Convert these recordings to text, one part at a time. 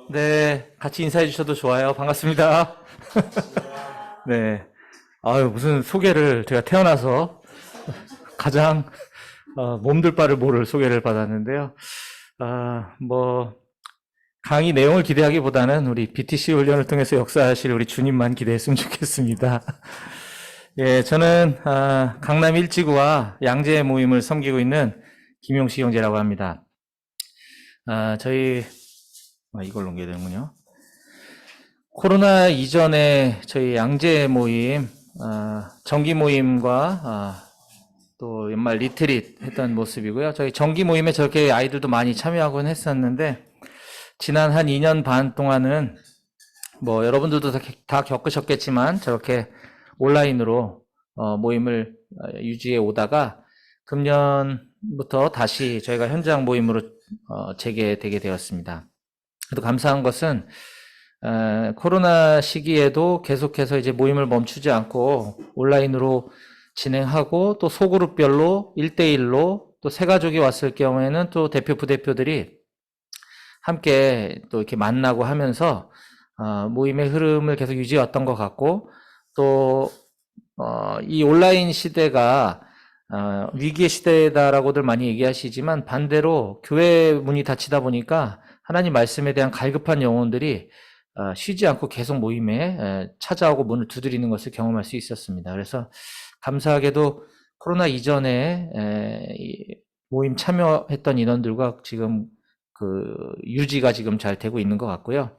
네, 같이 인사해 주셔도 좋아요. 반갑습니다. 네. 아유, 무슨 소개를 제가 태어나서 가장 몸둘 바를 모를 소개를 받았는데요. 뭐 강의 내용을 기대하기보다는 우리 BTC 훈련을 통해서 역사하실 우리 주님만 기대했으면 좋겠습니다. 예, 저는 강남 일지구와 양재 모임을 섬기고 있는 김용식 형제라고 합니다. 저희 이걸 넘겨야 되는군요. 코로나 이전에 저희 양재 모임, 정기 모임과 또 연말 리트릿 했던 모습이고요. 저희 정기 모임에 저렇게 아이들도 많이 참여하곤 했었는데, 지난 한 2년 반 동안은 뭐 여러분들도 다 겪으셨겠지만 저렇게 온라인으로 모임을 유지해 오다가 금년부터 다시 저희가 현장 모임으로 재개되게 되었습니다. 그래도 감사한 것은 코로나 시기에도 계속해서 이제 모임을 멈추지 않고 온라인으로 진행하고 또 소그룹별로 1대1로 또 새 가족이 왔을 경우에는 또 대표 부대표들이 함께 또 이렇게 만나고 하면서 모임의 흐름을 계속 유지해왔던 것 같고 또 이 온라인 시대가 위기의 시대다라고들 많이 얘기하시지만 반대로 교회 문이 닫히다 보니까 하나님 말씀에 대한 갈급한 영혼들이 쉬지 않고 계속 모임에 찾아오고 문을 두드리는 것을 경험할 수 있었습니다. 그래서 감사하게도 코로나 이전에 모임 참여했던 인원들과 지금 유지가 지금 잘 되고 있는 것 같고요.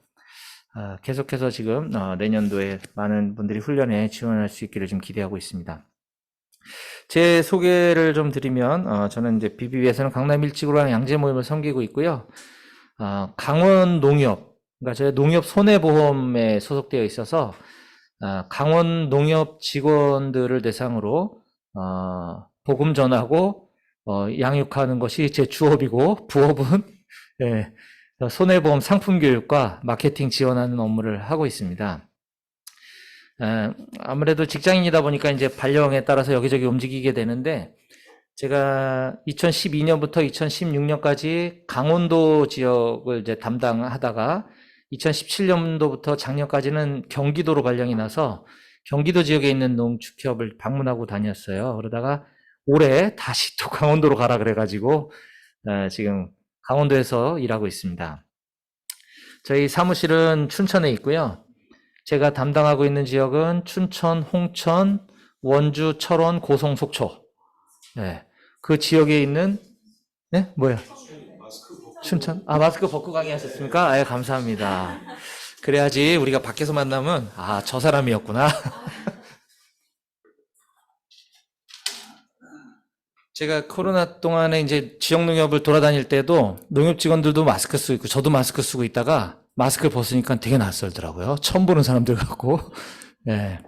계속해서 지금 내년도에 많은 분들이 훈련에 지원할 수 있기를 좀 기대하고 있습니다. 제 소개를 좀 드리면 저는 이제 BBB에서는 강남 일지구랑 양재 모임을 섬기고 있고요. 강원 농협, 그러니까 저희 농협 손해보험에 소속되어 있어서 강원 농협 직원들을 대상으로 복음 전하고 양육하는 것이 제 주업이고 부업은 예, 손해보험 상품 교육과 마케팅 지원하는 업무를 하고 있습니다. 아무래도 직장인이다 보니까 이제 발령에 따라서 여기저기 움직이게 되는데 제가 2012년부터 2016년까지 강원도 지역을 이제 담당하다가 2017년도부터 작년까지는 경기도로 발령이 나서 경기도 지역에 있는 농축협을 방문하고 다녔어요. 그러다가 올해 다시 또 강원도로 가라 그래가지고 지금 강원도에서 일하고 있습니다. 저희 사무실은 춘천에 있고요. 제가 담당하고 있는 지역은 춘천, 홍천, 원주, 철원, 고성, 속초. 네, 그 지역에 있는 뭐야? 춘천? 마스크 벗고 강의하셨습니까? 감사합니다. 그래야지 우리가 밖에서 만나면 저 사람이었구나. 제가 코로나 동안에 이제 지역 농협을 돌아다닐 때도 농협 직원들도 마스크 쓰고 있고 저도 마스크 쓰고 있다가 마스크를 벗으니까 되게 낯설더라고요. 처음 보는 사람들 같고. 네.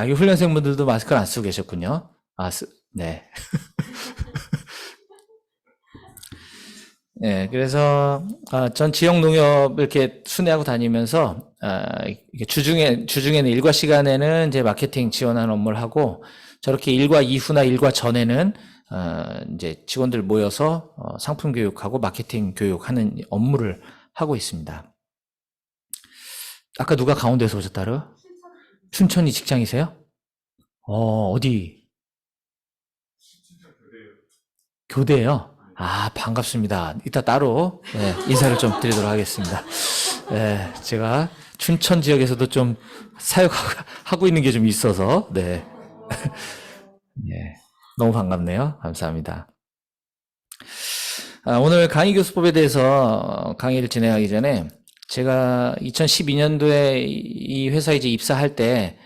이 훈련생분들도 마스크를 안 쓰고 계셨군요. 네. 네, 그래서 전 지역 농협 이렇게 순회하고 다니면서 주중에는 일과 시간에는 이제 마케팅 지원하는 업무를 하고 저렇게 일과 이후나 일과 전에는 이제 직원들 모여서 상품 교육하고 마케팅 교육하는 업무를 하고 있습니다. 아까 누가 강원도에서 오셨다르? 춘천이 직장이세요? 어디? 교대예요? 반갑습니다. 이따 따로 인사를 좀 드리도록 하겠습니다. 제가 춘천 지역에서도 좀 사역하고 있는 게 좀 있어서 네. 너무 반갑네요. 감사합니다. 오늘 강의 교수법에 대해서 강의를 진행하기 전에 제가 2012년도에 이 회사에 이제 입사할 때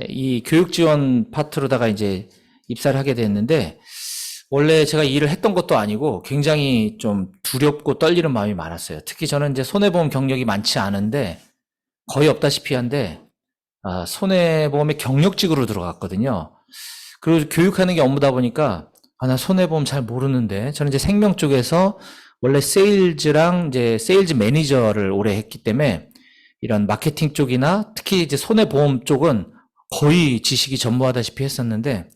이 교육 지원 파트로다가 이제 입사를 하게 됐는데 원래 제가 일을 했던 것도 아니고 굉장히 좀 두렵고 떨리는 마음이 많았어요. 특히 저는 이제 손해보험 경력이 많지 않은데 거의 없다시피 한데 손해보험의 경력직으로 들어갔거든요. 그리고 교육하는 게 업무다 보니까 나 손해보험 잘 모르는데 저는 이제 생명 쪽에서 원래 세일즈랑 이제 세일즈 매니저를 오래 했기 때문에 이런 마케팅 쪽이나 특히 이제 손해보험 쪽은 거의 지식이 전무하다시피 했었는데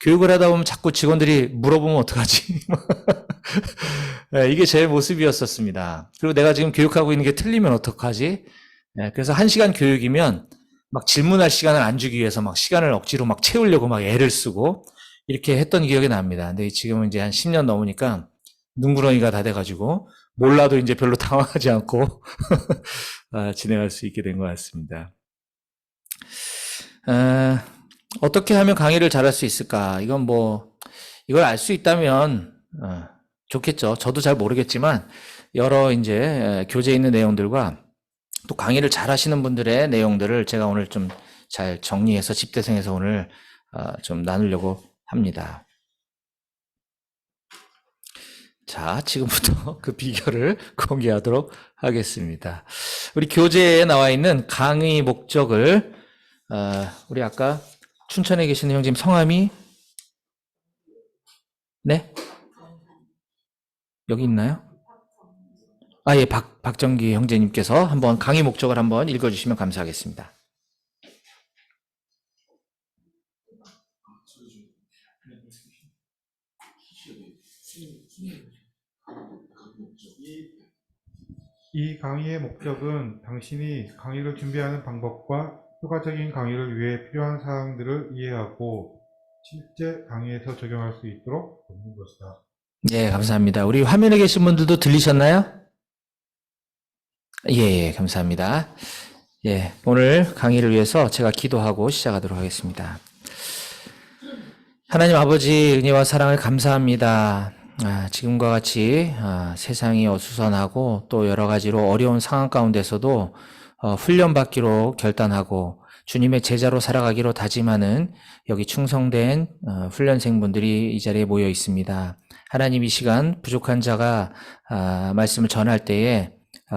교육을 하다 보면 자꾸 직원들이 물어보면 어떡하지? 네, 이게 제 모습이었었습니다. 그리고 내가 지금 교육하고 있는 게 틀리면 어떡하지? 네, 그래서 1시간 교육이면 막 질문할 시간을 안 주기 위해서 막 시간을 억지로 막 채우려고 막 애를 쓰고 이렇게 했던 기억이 납니다. 근데 지금은 이제 한 10년 넘으니까 눈구렁이가 다 돼가지고 몰라도 이제 별로 당황하지 않고 진행할 수 있게 된 것 같습니다. 어떻게 하면 강의를 잘할 수 있을까? 이건 뭐 이걸 알 수 있다면 좋겠죠. 저도 잘 모르겠지만 여러 이제 교재에 있는 내용들과 또 강의를 잘 하시는 분들의 내용들을 제가 오늘 좀 잘 정리해서 집대성에서 오늘 좀 나누려고 합니다. 자, 지금부터 그 비결을 공개하도록 하겠습니다. 우리 교재에 나와 있는 강의 목적을 우리 아까 춘천에 계시는 형님 성함이 네? 여기 있나요? 예, 박정기 형제님께서 한번 강의 목적을 한번 읽어주시면 감사하겠습니다. 이 강의의 목적은 당신이 강의를 준비하는 방법과 효과적인 강의를 위해 필요한 사항들을 이해하고 실제 강의에서 적용할 수 있도록 돕는 것이다. 네, 감사합니다. 우리 화면에 계신 분들도 들리셨나요? 예, 감사합니다. 예, 오늘 강의를 위해서 제가 기도하고 시작하도록 하겠습니다. 하나님 아버지 은혜와 사랑을 감사합니다. 지금과 같이 세상이 어수선하고 또 여러 가지로 어려운 상황 가운데서도 훈련받기로 결단하고 주님의 제자로 살아가기로 다짐하는 여기 충성된 훈련생분들이 이 자리에 모여 있습니다. 하나님 이 시간 부족한 자가 말씀을 전할 때에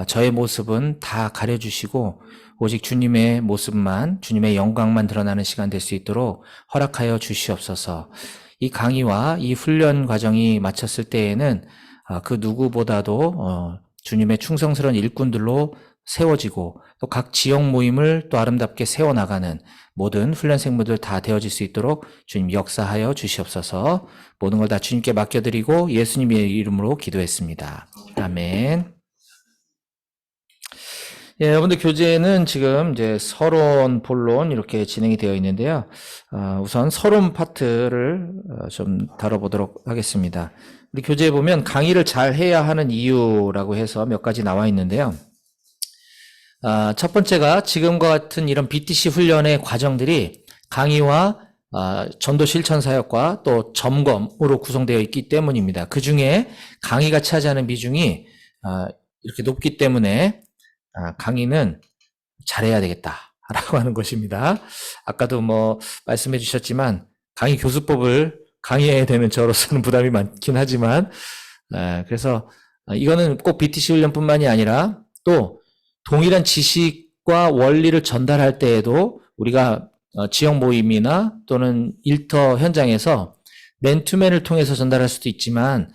저의 모습은 다 가려주시고 오직 주님의 모습만, 주님의 영광만 드러나는 시간 될 수 있도록 허락하여 주시옵소서. 이 강의와 이 훈련 과정이 마쳤을 때에는 그 누구보다도 주님의 충성스러운 일꾼들로 세워지고 또 각 지역 모임을 또 아름답게 세워나가는 모든 훈련생분들 다 되어질 수 있도록 주님 역사하여 주시옵소서. 모든 걸 다 주님께 맡겨드리고 예수님의 이름으로 기도했습니다. 아멘. 예, 여러분들 교재는 지금 이제 서론, 본론 이렇게 진행이 되어 있는데요. 우선 서론 파트를 좀 다뤄보도록 하겠습니다. 우리 교재에 보면 강의를 잘 해야 하는 이유라고 해서 몇 가지 나와 있는데요. 첫 번째가 지금과 같은 이런 BTC 훈련의 과정들이 강의와 전도 실천 사역과 또 점검으로 구성되어 있기 때문입니다. 그 중에 강의가 차지하는 비중이 이렇게 높기 때문에 강의는 잘해야 되겠다라고 하는 것입니다. 아까도 뭐 말씀해 주셨지만 강의 교수법을 강의해야 되는 저로서는 부담이 많긴 하지만 그래서 이거는 꼭 BTC 훈련뿐만이 아니라 또 동일한 지식과 원리를 전달할 때에도 우리가 지역 모임이나 또는 일터 현장에서 맨투맨을 통해서 전달할 수도 있지만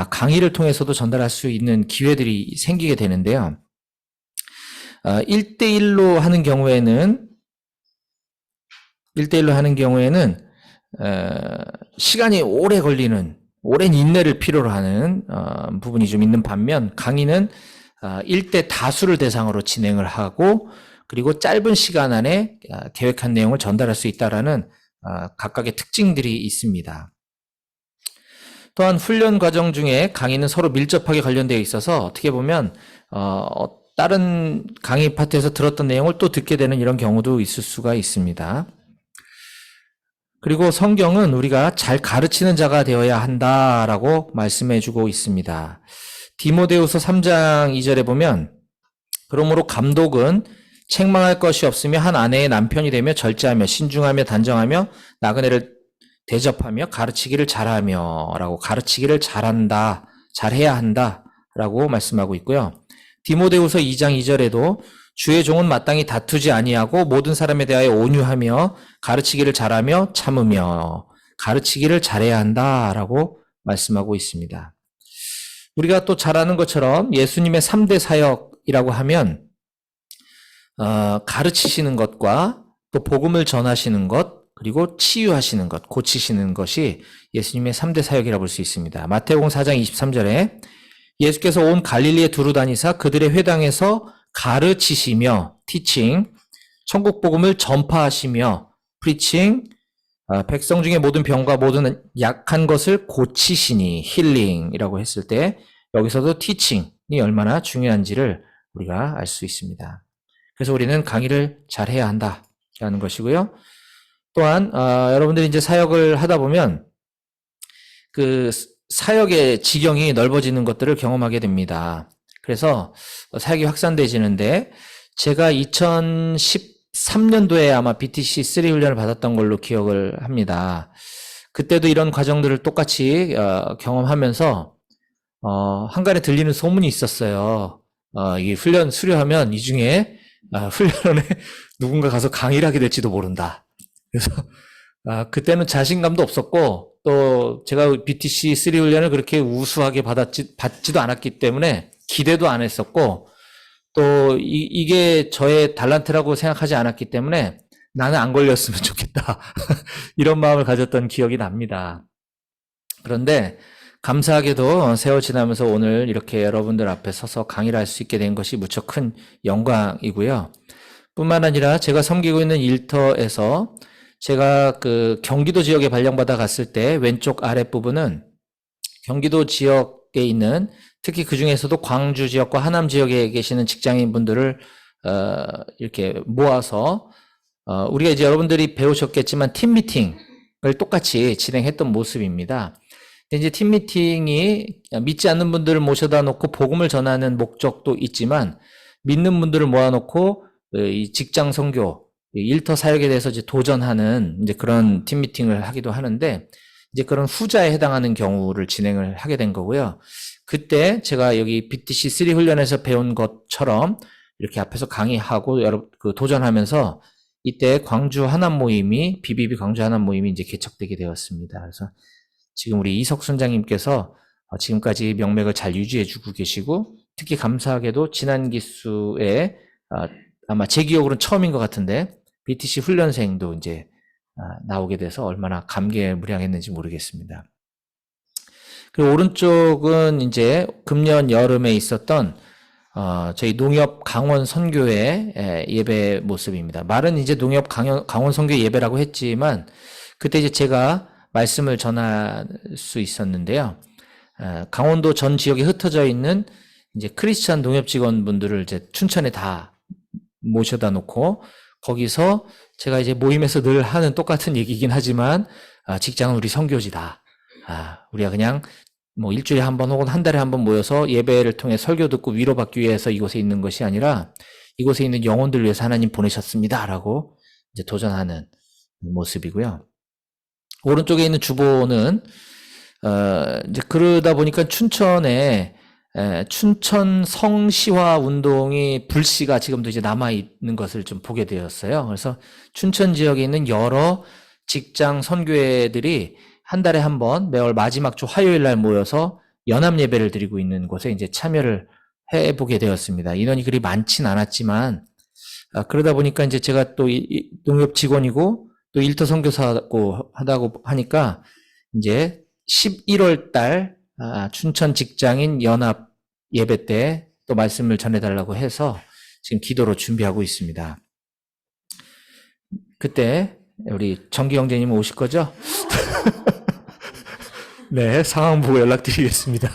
강의를 통해서도 전달할 수 있는 기회들이 생기게 되는데요. 1대1로 하는 경우에는 시간이 오래 걸리는, 오랜 인내를 필요로 하는 부분이 좀 있는 반면 강의는 1대 다수를 대상으로 진행을 하고 그리고 짧은 시간 안에 계획한 내용을 전달할 수 있다라는 각각의 특징들이 있습니다. 또한 훈련 과정 중에 강의는 서로 밀접하게 관련되어 있어서 어떻게 보면 다른 강의 파트에서 들었던 내용을 또 듣게 되는 이런 경우도 있을 수가 있습니다. 그리고 성경은 우리가 잘 가르치는 자가 되어야 한다라고 말씀해주고 있습니다. 디모데후서 3장 2절에 보면 그러므로 감독은 책망할 것이 없으며 한 아내의 남편이 되며 절제하며 신중하며 단정하며 나그네를 대접하며 가르치기를 잘하며 라고 가르치기를 잘한다, 잘해야 한다 라고 말씀하고 있고요. 디모데후서 2장 2절에도 주의 종은 마땅히 다투지 아니하고 모든 사람에 대하여 온유하며 가르치기를 잘하며 참으며 가르치기를 잘해야 한다라고 말씀하고 있습니다. 우리가 또 잘 아는 것처럼 예수님의 3대 사역이라고 하면 가르치시는 것과 또 복음을 전하시는 것 그리고 치유하시는 것, 고치시는 것이 예수님의 3대 사역이라 볼 수 있습니다. 마태복음 4장 23절에 예수께서 온 갈릴리에 두루 다니사 그들의 회당에서 가르치시며 teaching, 천국 복음을 전파하시며 preaching, 백성 중에 모든 병과 모든 약한 것을 고치시니 healing이라고 했을 때 여기서도 teaching이 얼마나 중요한지를 우리가 알 수 있습니다. 그래서 우리는 강의를 잘 해야 한다라는 것이고요. 또한 여러분들이 이제 사역을 하다 보면 그 사역의 지경이 넓어지는 것들을 경험하게 됩니다. 그래서 사역이 확산되지는데 제가 2013년도에 아마 BTC 3 훈련을 받았던 걸로 기억을 합니다. 그때도 이런 과정들을 똑같이 경험하면서 한간에 들리는 소문이 있었어요. 이 훈련 수료하면 이 중에 훈련에 누군가 가서 강의를 하게 될지도 모른다. 그래서 그때는 자신감도 없었고 또 제가 BTC 3 훈련을 그렇게 우수하게 받지도 않았기 때문에 기대도 안 했었고 또 이게 저의 달란트라고 생각하지 않았기 때문에 나는 안 걸렸으면 좋겠다. 이런 마음을 가졌던 기억이 납니다. 그런데 감사하게도 세월 지나면서 오늘 이렇게 여러분들 앞에 서서 강의를 할 수 있게 된 것이 무척 큰 영광이고요. 뿐만 아니라 제가 섬기고 있는 일터에서 제가 그 경기도 지역에 발령받아 갔을 때 왼쪽 아랫부분은 경기도 지역에 있는 특히 그 중에서도 광주 지역과 하남 지역에 계시는 직장인분들을 이렇게 모아서 우리가 이제 여러분들이 배우셨겠지만 팀 미팅을 똑같이 진행했던 모습입니다. 이제 팀 미팅이 믿지 않는 분들을 모셔다 놓고 복음을 전하는 목적도 있지만 믿는 분들을 모아놓고 이 직장 선교, 일터 사역에 대해서 이제 도전하는 이제 그런 팀 미팅을 하기도 하는데 이제 그런 후자에 해당하는 경우를 진행을 하게 된 거고요. 그때 제가 여기 BTC 3 훈련에서 배운 것처럼 이렇게 앞에서 강의하고 도전하면서 이때 광주 하남 모임이 BBB 광주 하남 모임이 이제 개척되게 되었습니다. 그래서 지금 우리 이석 선장님께서 지금까지 명맥을 잘 유지해주고 계시고 특히 감사하게도 지난 기수에 아마 제 기억으로는 처음인 것 같은데 BTC 훈련생도 이제 나오게 돼서 얼마나 감개무량했는지 모르겠습니다. 그리고 오른쪽은 이제 금년 여름에 있었던 저희 농협 강원 선교회 예배 모습입니다. 말은 이제 농협 강원 선교 예배라고 했지만 그때 이제 제가 말씀을 전할 수 있었는데요. 강원도 전 지역에 흩어져 있는 이제 크리스찬 농협 직원분들을 이제 춘천에 다 모셔다 놓고 거기서 제가 이제 모임에서 늘 하는 똑같은 얘기긴 하지만 직장은 우리 선교지다. 우리가 그냥 뭐 일주일에 한 번 혹은 한 달에 한 번 모여서 예배를 통해 설교 듣고 위로받기 위해서 이곳에 있는 것이 아니라 이곳에 있는 영혼들을 위해서 하나님 보내셨습니다라고 이제 도전하는 모습이고요. 오른쪽에 있는 주보는 이제 그러다 보니까 춘천에 춘천 성시화 운동이 불씨가 지금도 이제 남아 있는 것을 좀 보게 되었어요. 그래서 춘천 지역에 있는 여러 직장 선교회들이 한 달에 한 번 매월 마지막 주 화요일 날 모여서 연합 예배를 드리고 있는 곳에 이제 참여를 해보게 되었습니다. 인원이 그리 많진 않았지만 그러다 보니까 이제 제가 또 농협 직원이고 또 일터 선교사고 하다고 하니까 이제 11월 달 춘천 직장인 연합 예배 때 또 말씀을 전해달라고 해서 지금 기도로 준비하고 있습니다. 그때 우리 정기 형제님 오실 거죠? 네, 상황 보고 연락드리겠습니다.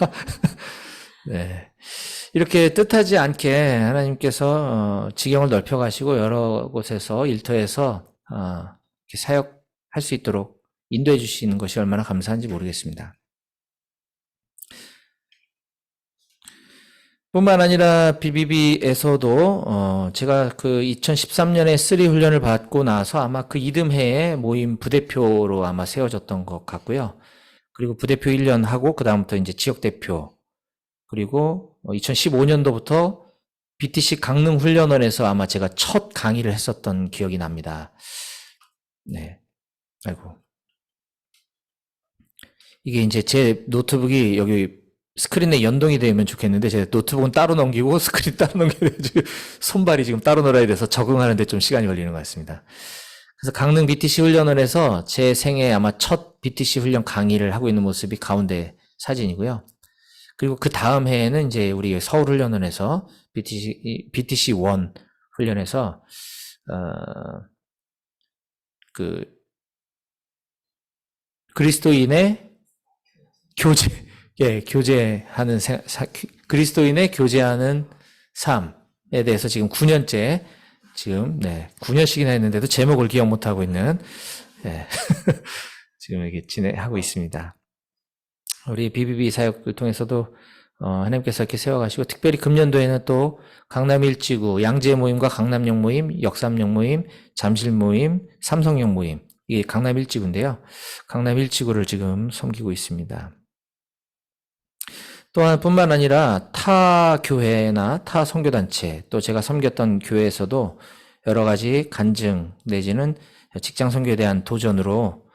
네. 이렇게 뜻하지 않게 하나님께서 지경을 넓혀가시고 여러 곳에서 일터에서 이렇게 사역할 수 있도록 인도해 주시는 것이 얼마나 감사한지 모르겠습니다. 뿐만 아니라 BBB에서도 제가 그 2013년에 3 훈련을 받고 나서 아마 그 이듬해에 모임 부대표로 아마 세워졌던 것 같고요. 그리고 부대표 1년 하고 그 다음부터 이제 지역대표 그리고 2015년도부터 BTC 강릉훈련원에서 아마 제가 첫 강의를 했었던 기억이 납니다. 네, 아이고 이게 이제 제 노트북이 여기 스크린에 연동이 되면 좋겠는데 제 노트북은 따로 넘기고 스크린 따로 넘기고 손발이 지금 따로 놀아야 돼서 적응하는데 좀 시간이 걸리는 것 같습니다. 그래서 강릉 BTC 훈련원에서 제 생애 아마 첫 BTC 훈련 강의를 하고 있는 모습이 가운데 사진이고요. 그리고 그 다음 해에는 이제 우리 서울 훈련원에서 BTC 1 훈련에서 그 그리스도인의 교제하는 그리스도인의 교제하는 삶에 대해서 지금 9년째 지금 9년씩이나 했는데도 제목을 기억 못하고 있는 지금 이렇게 진행하고 있습니다. 우리 BBB 사역을 통해서도 하나님께서 이렇게 세워가시고 특별히 금년도에는 또 강남 일지구 양재 모임과 강남역 모임, 역삼역 모임, 잠실 모임, 삼성역 모임 이게 강남 일지구인데요. 강남 일지구를 지금 섬기고 있습니다. 또한 뿐만 아니라 타 교회나 타 선교단체 또 제가 섬겼던 교회에서도 여러 가지 간증 내지는 직장 선교에 대한 도전으로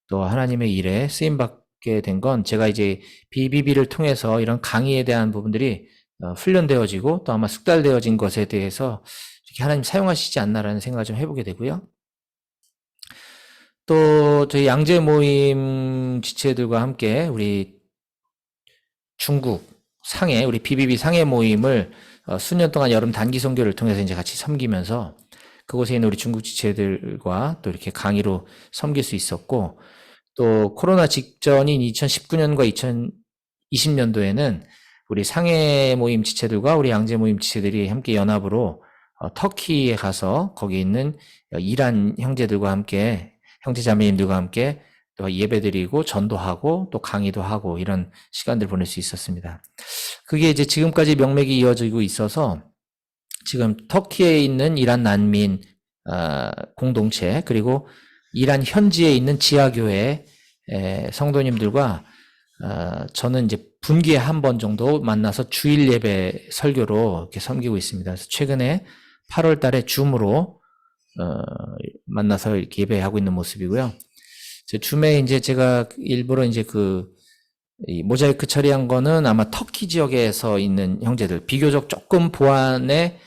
또 하나님의 일에 쓰임받게 된 건 제가 이제 BBB를 통해서 이런 강의에 대한 부분들이 훈련되어지고 또 아마 숙달되어진 것에 대해서 이렇게 하나님 사용하시지 않나라는 생각을 좀 해보게 되고요. 또 저희 양재 모임 지체들과 함께 우리 중국 상해 우리 BBB 상해 모임을 수년 동안 여름 단기 선교를 통해서 이제 같이 섬기면서 그곳에 있는 우리 중국 지체들과 또 이렇게 강의로 섬길 수 있었고 또 코로나 직전인 2019년과 2020년도에는 우리 상해 모임 지체들과 우리 양재 모임 지체들이 함께 연합으로 터키에 가서 거기 있는 이란 형제들과 함께 형제 자매님들과 함께 또 예배드리고 전도하고 또 강의도 하고 이런 시간들 보낼 수 있었습니다. 그게 이제 지금까지 명맥이 이어지고 있어서 지금 터키에 있는 이란 난민 공동체 그리고 이란 현지에 있는 지하교회 성도님들과 저는 이제 분기에 한 번 정도 만나서 주일 예배 설교로 이렇게 섬기고 있습니다. 그래서 최근에 8월 달에 줌으로 만나서 이렇게 예배하고 있는 모습이고요. 줌에 이제 제가 일부러 이제 이 모자이크 처리한 거는 아마 터키 지역에서 있는 형제들, 비교적 조금 보안에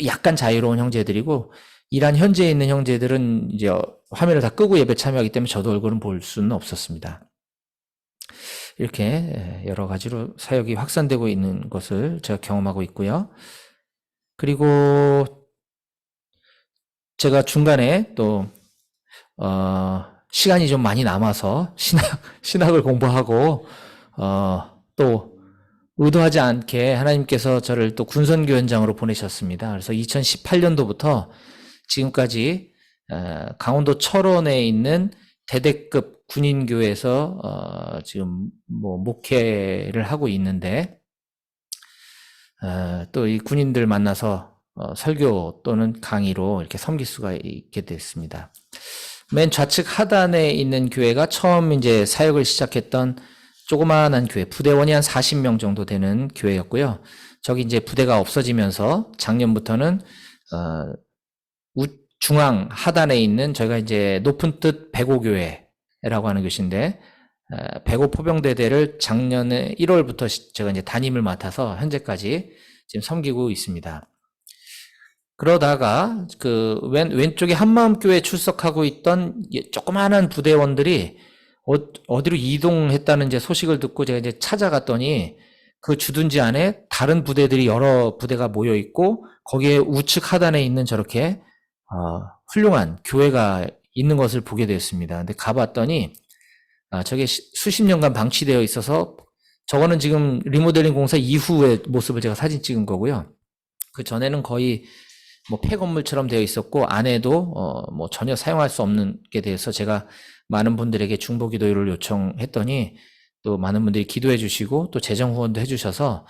약간 자유로운 형제들이고, 이란 현지에 있는 형제들은 이제 화면을 다 끄고 예배 참여하기 때문에 저도 얼굴은 볼 수는 없었습니다. 이렇게 여러 가지로 사역이 확산되고 있는 것을 제가 경험하고 있고요. 그리고 제가 중간에 또 시간이 좀 많이 남아서 신학을 공부하고 또 의도하지 않게 하나님께서 저를 또 군선교 현장으로 보내셨습니다. 그래서 2018년도부터 지금까지 강원도 철원에 있는 대대급 군인교회에서 지금 목회를 하고 있는데 또 이 군인들 만나서 설교 또는 강의로 이렇게 섬길 수가 있게 됐습니다. 맨 좌측 하단에 있는 교회가 처음 이제 사역을 시작했던 조그마한 교회, 부대원이 한 40명 정도 되는 교회였고요. 저기 이제 부대가 없어지면서 작년부터는 중앙 하단에 있는 저희가 이제 높은 뜻 백오교회라고 하는 것인데 백오 포병대대를 작년에 1월부터 제가 이제 담임을 맡아서 현재까지 지금 섬기고 있습니다. 그러다가 왼쪽에 한마음교회에 출석하고 있던 조그마한 부대원들이 어디로 이동했다는 이제 소식을 듣고 제가 이제 찾아갔더니 그 주둔지 안에 다른 부대들이 여러 부대가 모여 있고 거기에 우측 하단에 있는 저렇게 훌륭한 교회가 있는 것을 보게 되었습니다. 근데 가봤더니 저게 수십 년간 방치되어 있어서 저거는 지금 리모델링 공사 이후의 모습을 제가 사진 찍은 거고요. 그 전에는 거의 폐건물처럼 되어 있었고 안에도 전혀 사용할 수 없는 게 돼서 제가 많은 분들에게 중보기도를 요청했더니 또 많은 분들이 기도해 주시고 또 재정 후원도 해주셔서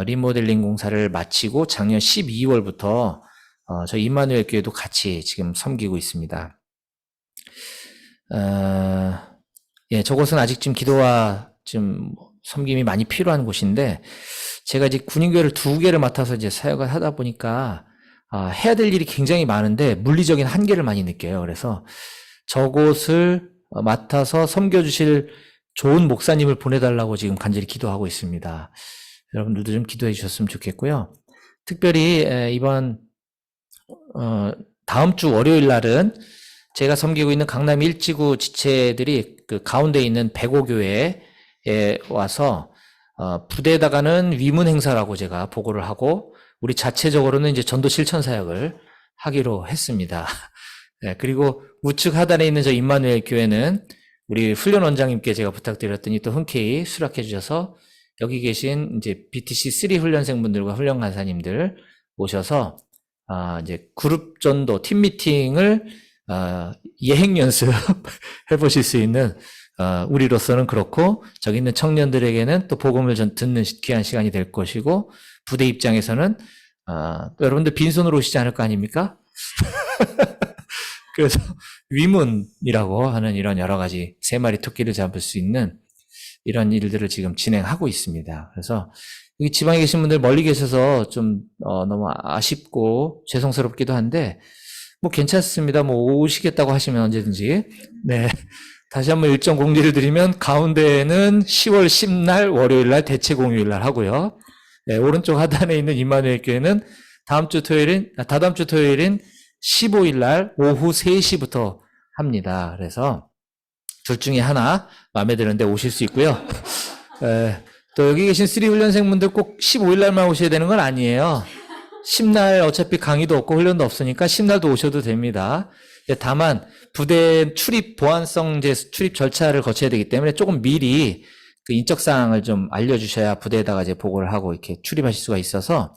리모델링 공사를 마치고 작년 12월부터 저희 임마누엘 교회도 같이 지금 섬기고 있습니다. 저곳은 아직 지금 기도와 좀 섬김이 많이 필요한 곳인데 제가 이제 군인교회를 2개를 맡아서 이제 사역을 하다 보니까 해야 될 일이 굉장히 많은데 물리적인 한계를 많이 느껴요. 그래서 저곳을 맡아서 섬겨주실 좋은 목사님을 보내달라고 지금 간절히 기도하고 있습니다. 여러분들도 좀 기도해 주셨으면 좋겠고요. 특별히 이번 다음 주 월요일 날은 제가 섬기고 있는 강남 1지구 지체들이 그 가운데 있는 백오교회에 와서 부대에다가는 위문 행사라고 제가 보고를 하고 우리 자체적으로는 이제 전도 실천 사역을 하기로 했습니다. 네, 그리고 우측 하단에 있는 저 임마누엘 교회는 우리 훈련 원장님께 제가 부탁드렸더니 또 흔쾌히 수락해 주셔서 여기 계신 이제 BTC3 훈련생분들과 훈련 간사님들 오셔서 이제 그룹 전도 팀 미팅을 예행 연습 해보실 수 있는 우리로서는 그렇고 저기 있는 청년들에게는 또 복음을 듣는 귀한 시간이 될 것이고 부대 입장에서는 여러분들 빈손으로 오시지 않을 거 아닙니까? 그래서 위문이라고 하는 이런 여러 가지 세 마리 토끼를 잡을 수 있는 이런 일들을 지금 진행하고 있습니다. 그래서 여기 지방에 계신 분들 멀리 계셔서 좀 너무 아쉽고 죄송스럽기도 한데 뭐 괜찮습니다. 뭐 오시겠다고 하시면 언제든지 네 다시 한번 일정 공지를 드리면 가운데에는 10월 10날 월요일 날 대체 공휴일 날 하고요. 네, 오른쪽 하단에 있는 임마누엘 교회는 다다음 주 토요일인 15일 날 오후 3시부터 합니다. 그래서 둘 중에 하나 마음에 드는데 오실 수 있고요. 또 여기 계신 3 훈련생분들 꼭 15일 날만 오셔야 되는 건 아니에요. 10날 어차피 강의도 없고 훈련도 없으니까 10날도 오셔도 됩니다. 다만 부대 출입 보안성 출입 절차를 거쳐야 되기 때문에 조금 미리 그 인적 사항을 좀 알려주셔야 부대에다가 이제 보고를 하고 이렇게 출입하실 수가 있어서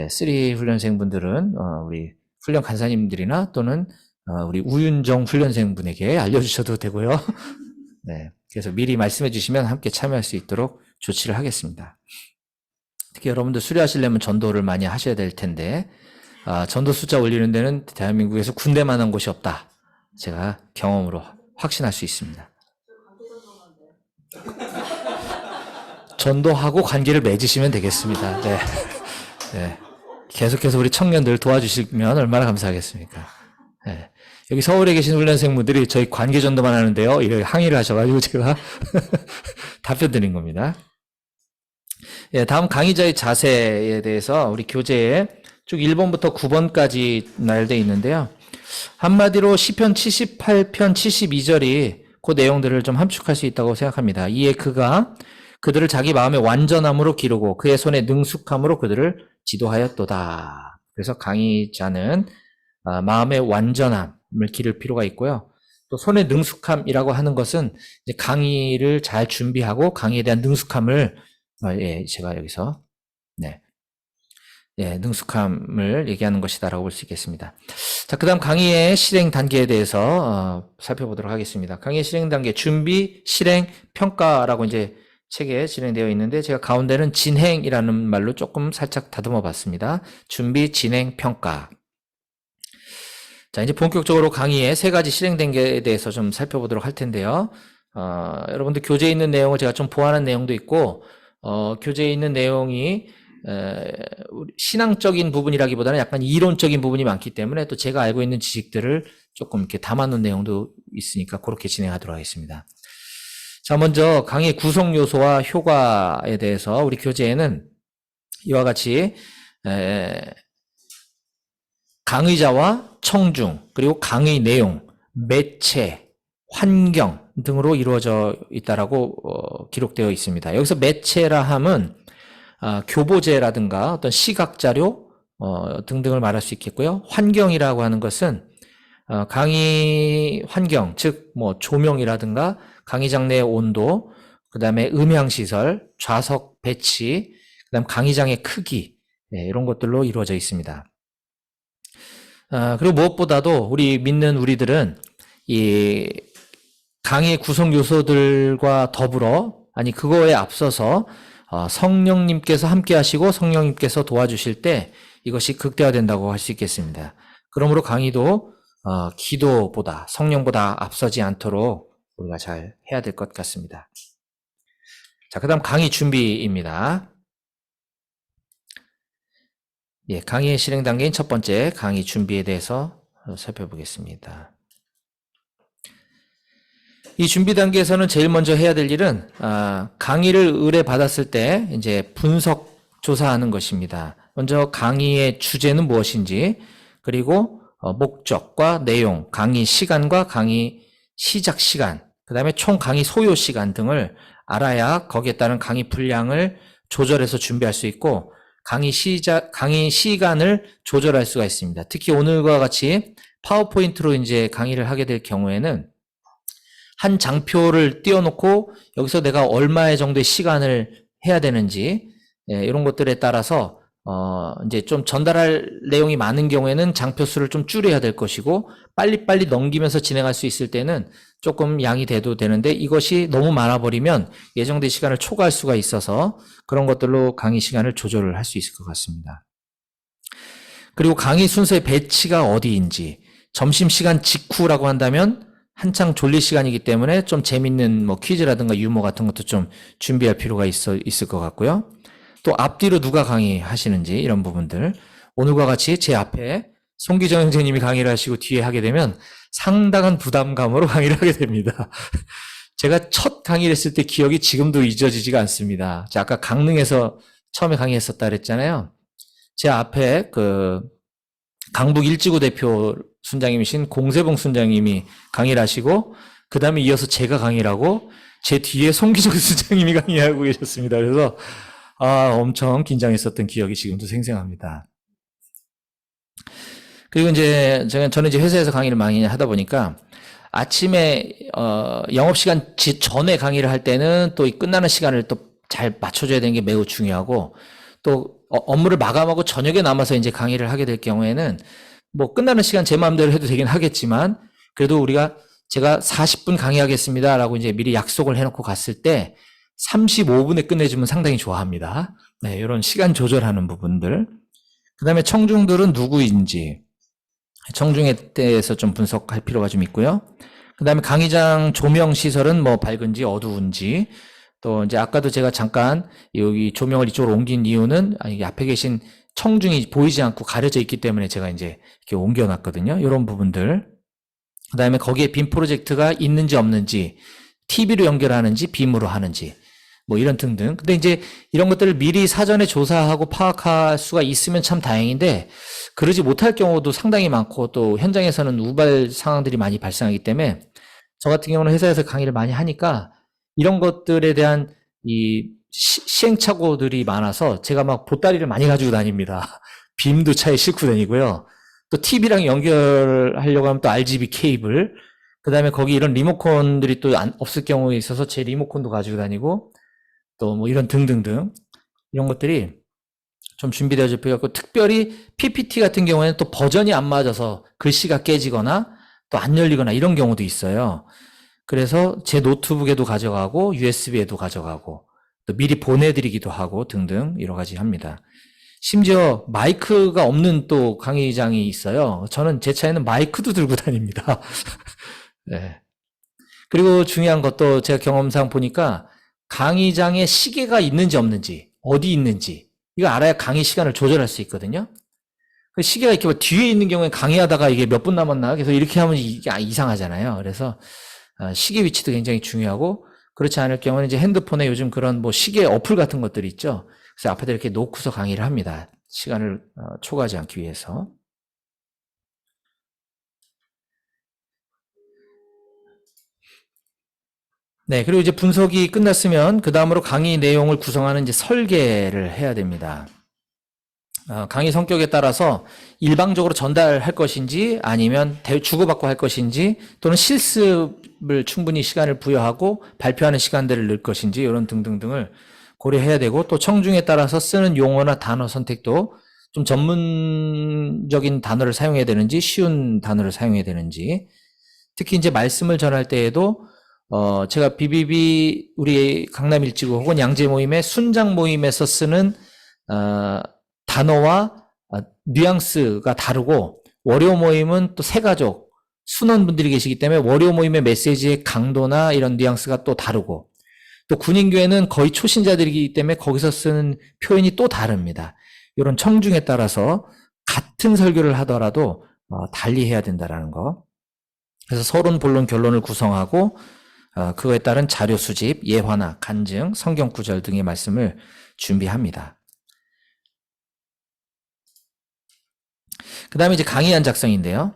3 훈련생분들은 우리 훈련 간사님들이나 또는 우리 우윤정 훈련생분에게 알려주셔도 되고요. 네, 그래서 미리 말씀해 주시면 함께 참여할 수 있도록 조치를 하겠습니다. 특히 여러분들 수료하시려면 전도를 많이 하셔야 될 텐데 전도 숫자 올리는 데는 대한민국에서 군대만한 곳이 없다. 제가 경험으로 확신할 수 있습니다. 전도하고 관계를 맺으시면 되겠습니다. 네. 네. 계속해서 우리 청년들 도와주시면 얼마나 감사하겠습니까? 네. 여기 서울에 계신 훈련생분들이 저희 관계 전도만 하는데요. 이렇게 항의를 하셔가지고 제가 답변 드린 겁니다. 예, 다음 강의자의 자세에 대해서 우리 교재에 쭉 1번부터 9번까지 나열되어 있는데요. 한마디로 시편 78편 72절이 그 내용들을 좀 함축할 수 있다고 생각합니다. 이에 그가 그들을 자기 마음의 완전함으로 기르고 그의 손의 능숙함으로 그들을 지도하였도다. 그래서 강의자는 마음의 완전함을 기를 필요가 있고요. 또 손의 능숙함이라고 하는 것은 이제 강의를 잘 준비하고 강의에 대한 능숙함을 제가 여기서 능숙함을 얘기하는 것이다라고 볼 수 있겠습니다. 자, 그다음 강의의 실행 단계에 대해서 살펴보도록 하겠습니다. 강의의 실행 단계 준비, 실행, 평가라고 이제 책에 진행되어 있는데 제가 가운데는 진행이라는 말로 조금 살짝 다듬어 봤습니다. 준비, 진행, 평가. 자, 이제 본격적으로 강의의 세 가지 실행 단계에 대해서 좀 살펴보도록 할 텐데요. 여러분들 교재에 있는 내용을 제가 좀 보완한 내용도 있고, 교재에 있는 내용이 신앙적인 부분이라기보다는 약간 이론적인 부분이 많기 때문에 또 제가 알고 있는 지식들을 조금 이렇게 담아놓은 내용도 있으니까 그렇게 진행하도록 하겠습니다. 자, 먼저 강의 구성 요소와 효과에 대해서 우리 교재에는 이와 같이 강의자와 청중, 그리고 강의 내용, 매체, 환경 등으로 이루어져 있다라고 기록되어 있습니다. 여기서 매체라 함은 교보제라든가 어떤 시각자료 등등을 말할 수 있겠고요. 환경이라고 하는 것은 강의 환경, 즉 뭐 조명이라든가 강의장 내 온도, 그 다음에 음향시설, 좌석 배치, 그 다음 강의장의 크기 이런 것들로 이루어져 있습니다. 그리고 무엇보다도 우리 믿는 우리들은 이 강의 구성 요소들과 더불어 그거에 앞서서 성령님께서 함께 하시고 성령님께서 도와주실 때 이것이 극대화된다고 할 수 있겠습니다. 그러므로 강의도 기도보다 성령보다 앞서지 않도록 우리가 잘 해야 될 것 같습니다. 자, 그 다음 강의 준비입니다. 강의의 실행 단계인 첫 번째 강의 준비에 대해서 살펴보겠습니다. 이 준비 단계에서는 제일 먼저 해야 될 일은 강의를 의뢰받았을 때 이제 분석 조사하는 것입니다. 먼저 강의의 주제는 무엇인지, 그리고 목적과 내용, 강의 시간과 강의 시작 시간, 그 다음에 총 강의 소요 시간 등을 알아야 거기에 따른 강의 분량을 조절해서 준비할 수 있고 강의 시간을 조절할 수가 있습니다. 특히 오늘과 같이 파워포인트로 이제 강의를 하게 될 경우에는 한 장표를 띄워놓고 여기서 내가 얼마의 정도의 시간을 해야 되는지 이런 것들에 따라서 이제 좀 전달할 내용이 많은 경우에는 장표 수를 좀 줄여야 될 것이고 빨리빨리 넘기면서 진행할 수 있을 때는 조금 양이 돼도 되는데 이것이 너무 많아버리면 예정된 시간을 초과할 수가 있어서 그런 것들로 강의 시간을 조절을 할 수 있을 것 같습니다. 그리고 강의 순서의 배치가 어디인지 점심시간 직후라고 한다면 한창 졸릴 시간이기 때문에 좀 재밌는 뭐 퀴즈라든가 유머 같은 것도 좀 준비할 필요가 있을 것 같고요. 또 앞뒤로 누가 강의하시는지 이런 부분들 오늘과 같이 제 앞에 송기정 형제님이 강의를 하시고 뒤에 하게 되면 상당한 부담감으로 강의를 하게 됩니다. 제가 첫 강의를 했을 때 기억이 지금도 잊어지지가 않습니다. 제가 아까 강릉에서 처음에 강의했었다 그랬잖아요. 제 앞에 그 강북 일지구 대표 순장님이신 공세봉 순장님이 강의를 하시고 그 다음에 이어서 제가 강의를 하고 제 뒤에 송기정 순장님이 강의하고 계셨습니다. 그래서 엄청 긴장했었던 기억이 지금도 생생합니다. 그리고 이제 저는 이제 회사에서 강의를 많이 하다 보니까 아침에 영업시간 전에 강의를 할 때는 또 끝나는 시간을 또 잘 맞춰줘야 되는 게 매우 중요하고 또 업무를 마감하고 저녁에 남아서 이제 강의를 하게 될 경우에는 뭐 끝나는 시간 제 마음대로 해도 되긴 하겠지만 그래도 제가 40분 강의하겠습니다라고 이제 미리 약속을 해놓고 갔을 때 35분에 끝내주면 상당히 좋아합니다. 네, 이런 시간 조절하는 부분들. 그 다음에 청중들은 누구인지 청중에 대해서 좀 분석할 필요가 좀 있고요. 그 다음에 강의장 조명 시설은 뭐 밝은지 어두운지 또 이제 아까도 제가 잠깐 여기 조명을 이쪽으로 옮긴 이유는 앞에 계신 청중이 보이지 않고 가려져 있기 때문에 제가 이제 이렇게 옮겨놨거든요. 이런 부분들. 그 다음에 거기에 빔 프로젝트가 있는지 없는지 TV로 연결하는지 빔으로 하는지 뭐 이런 등등. 근데 이제 이런 것들을 미리 사전에 조사하고 파악할 수가 있으면 참 다행인데 그러지 못할 경우도 상당히 많고 또 현장에서는 우발 상황들이 많이 발생하기 때문에 저 같은 경우는 회사에서 강의를 많이 하니까 이런 것들에 대한 이 시행착오들이 많아서 제가 막 보따리를 많이 가지고 다닙니다. 빔도 차에 싣고 다니고요. 또 TV랑 연결하려고 하면 또 RGB 케이블, 그 다음에 거기 이런 리모컨들이 또 없을 경우에 있어서 제 리모컨도 가지고 다니고 또 뭐 이런 등등등 이런 것들이 좀 준비되어질 필요가 있고 특별히 PPT 같은 경우에는 또 버전이 안 맞아서 글씨가 깨지거나 또 안 열리거나 이런 경우도 있어요. 그래서 제 노트북에도 가져가고 USB에도 가져가고 또 미리 보내드리기도 하고 등등 여러 가지 합니다. 심지어 마이크가 없는 또 강의장이 있어요. 저는 제 차에는 마이크도 들고 다닙니다. 네. 그리고 중요한 것도 제가 경험상 보니까 강의장에 시계가 있는지 없는지 어디 있는지 이거 알아야 강의 시간을 조절할 수 있거든요. 그 시계가 이렇게 뭐 뒤에 있는 경우에 강의하다가 이게 몇 분 남았나 그래서 이렇게 하면 이게 이상하잖아요. 그래서 시계 위치도 굉장히 중요하고 그렇지 않을 경우는 이제 핸드폰에 요즘 그런 뭐 시계 어플 같은 것들이 있죠. 그래서 앞에다 이렇게 놓고서 강의를 합니다. 시간을 초과하지 않기 위해서. 네, 그리고 이제 분석이 끝났으면 그 다음으로 강의 내용을 구성하는 이제 설계를 해야 됩니다. 강의 성격에 따라서 일방적으로 전달할 것인지 아니면 주고받고 할 것인지 또는 실습을 충분히 시간을 부여하고 발표하는 시간들을 넣을 것인지 이런 등등등을 고려해야 되고 또 청중에 따라서 쓰는 용어나 단어 선택도 좀 전문적인 단어를 사용해야 되는지 쉬운 단어를 사용해야 되는지 특히 이제 말씀을 전할 때에도 제가 BBB 우리 강남일지구 혹은 양재 모임의 순장 모임에서 쓰는 단어와 뉘앙스가 다르고 월요 모임은 또 새가족 순원분들이 계시기 때문에 월요 모임의 메시지의 강도나 이런 뉘앙스가 또 다르고 또 군인교회는 거의 초신자들이기 때문에 거기서 쓰는 표현이 또 다릅니다. 이런 청중에 따라서 같은 설교를 하더라도 달리 해야 된다는 거. 그래서 서론, 본론, 결론을 구성하고 그거에 따른 자료 수집, 예화나 간증, 성경 구절 등의 말씀을 준비합니다. 그 다음에 이제 강의안 작성인데요.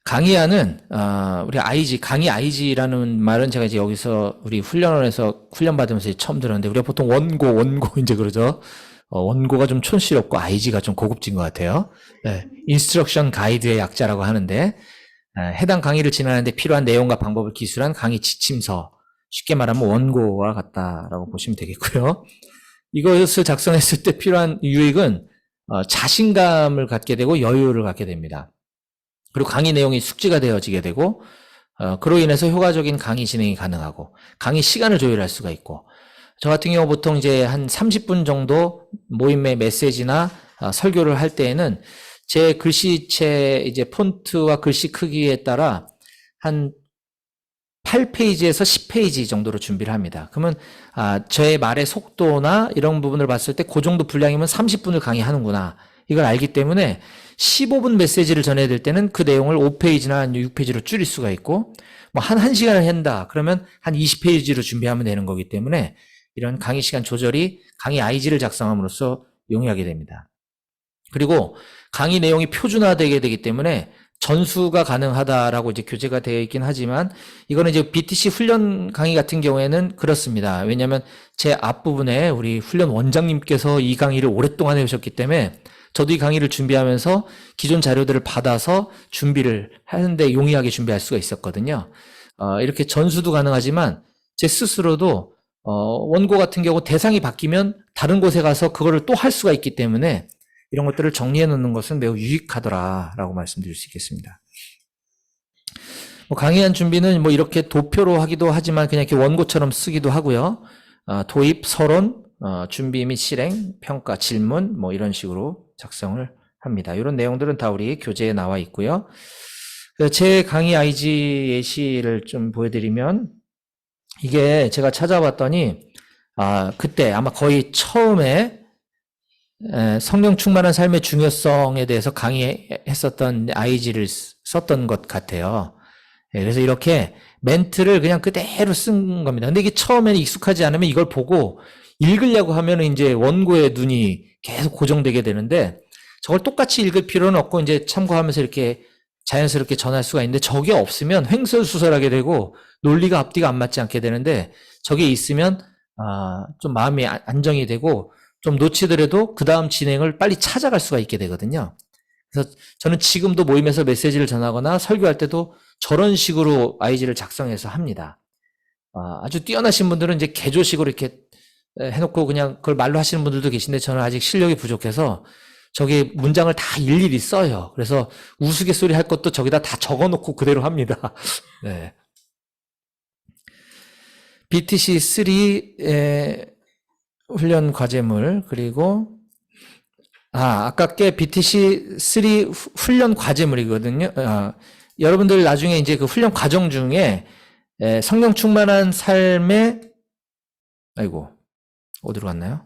강의안은, 우리 강의 IG라는 말은 제가 이제 여기서 우리 훈련원에서 훈련받으면서 처음 들었는데, 우리가 보통 원고, 이제 그러죠. 원고가 좀 촌스럽고 IG가 좀 고급진 것 같아요. 네, 인스트럭션 가이드의 약자라고 하는데, 해당 강의를 진행하는데 필요한 내용과 방법을 기술한 강의 지침서, 쉽게 말하면 원고와 같다라고 보시면 되겠고요. 이것을 작성했을 때 필요한 유익은 자신감을 갖게 되고 여유를 갖게 됩니다. 그리고 강의 내용이 숙지가 되어지게 되고, 그로 인해서 효과적인 강의 진행이 가능하고, 강의 시간을 조율할 수가 있고, 저 같은 경우 보통 이제 한 30분 정도 모임의 메시지나 설교를 할 때에는 제 글씨체 이제 폰트와 글씨 크기에 따라 한 8페이지에서 10페이지 정도로 준비를 합니다. 그러면 저의 말의 속도나 이런 부분을 봤을 때 그 정도 분량이면 30분을 강의하는구나. 이걸 알기 때문에 15분 메시지를 전해야 될 때는 그 내용을 5페이지나 6페이지로 줄일 수가 있고, 뭐 한 1시간을 한다. 그러면 한 20페이지로 준비하면 되는 거기 때문에 이런 강의 시간 조절이 강의 IG를 작성함으로써 용이하게 됩니다. 그리고 강의 내용이 표준화되게 되기 때문에 전수가 가능하다라고 이제 교재가 되어 있긴 하지만, 이거는 이제 BTC 훈련 강의 같은 경우에는 그렇습니다. 왜냐하면 제 앞부분에 우리 훈련 원장님께서 이 강의를 오랫동안 해오셨기 때문에 저도 이 강의를 준비하면서 기존 자료들을 받아서 준비를 하는데 용이하게 준비할 수가 있었거든요. 이렇게 전수도 가능하지만 제 스스로도 원고 같은 경우 대상이 바뀌면 다른 곳에 가서 그거를 또 할 수가 있기 때문에 이런 것들을 정리해 놓는 것은 매우 유익하더라라고 말씀드릴 수 있겠습니다. 강의한 준비는 뭐 이렇게 도표로 하기도 하지만 그냥 이렇게 원고처럼 쓰기도 하고요. 도입, 서론, 준비 및 실행, 평가, 질문 뭐 이런 식으로 작성을 합니다. 이런 내용들은 다 우리 교재에 나와 있고요. 제 강의 IG 예시를 좀 보여드리면, 이게 제가 찾아봤더니 그때 아마 거의 처음에 성령 충만한 삶의 중요성에 대해서 강의했었던 IG를 썼던 것 같아요. 그래서 이렇게 멘트를 그냥 그대로 쓴 겁니다. 근데 이게 처음에는 익숙하지 않으면 이걸 보고 읽으려고 하면 이제 원고에 눈이 계속 고정되게 되는데, 저걸 똑같이 읽을 필요는 없고 이제 참고하면서 이렇게 자연스럽게 전할 수가 있는데, 저게 없으면 횡설수설하게 되고 논리가 앞뒤가 안 맞지 않게 되는데, 저게 있으면 좀 마음이 안정이 되고 좀 놓치더라도 그 다음 진행을 빨리 찾아갈 수가 있게 되거든요. 그래서 저는 지금도 모임에서 메시지를 전하거나 설교할 때도 저런 식으로 IG를 작성해서 합니다. 아주 뛰어나신 분들은 이제 개조식으로 이렇게 해놓고 그냥 그걸 말로 하시는 분들도 계신데, 저는 아직 실력이 부족해서 저기 문장을 다 일일이 써요. 그래서 우스갯소리 할 것도 저기다 다 적어놓고 그대로 합니다. 네. BTC3 훈련 과제물, 그리고 아깝게 BTC3 훈련 과제물이거든요. 여러분들 나중에 이제 그 훈련 과정 중에 성령 충만한 삶의, 아이고 어디로 갔나요?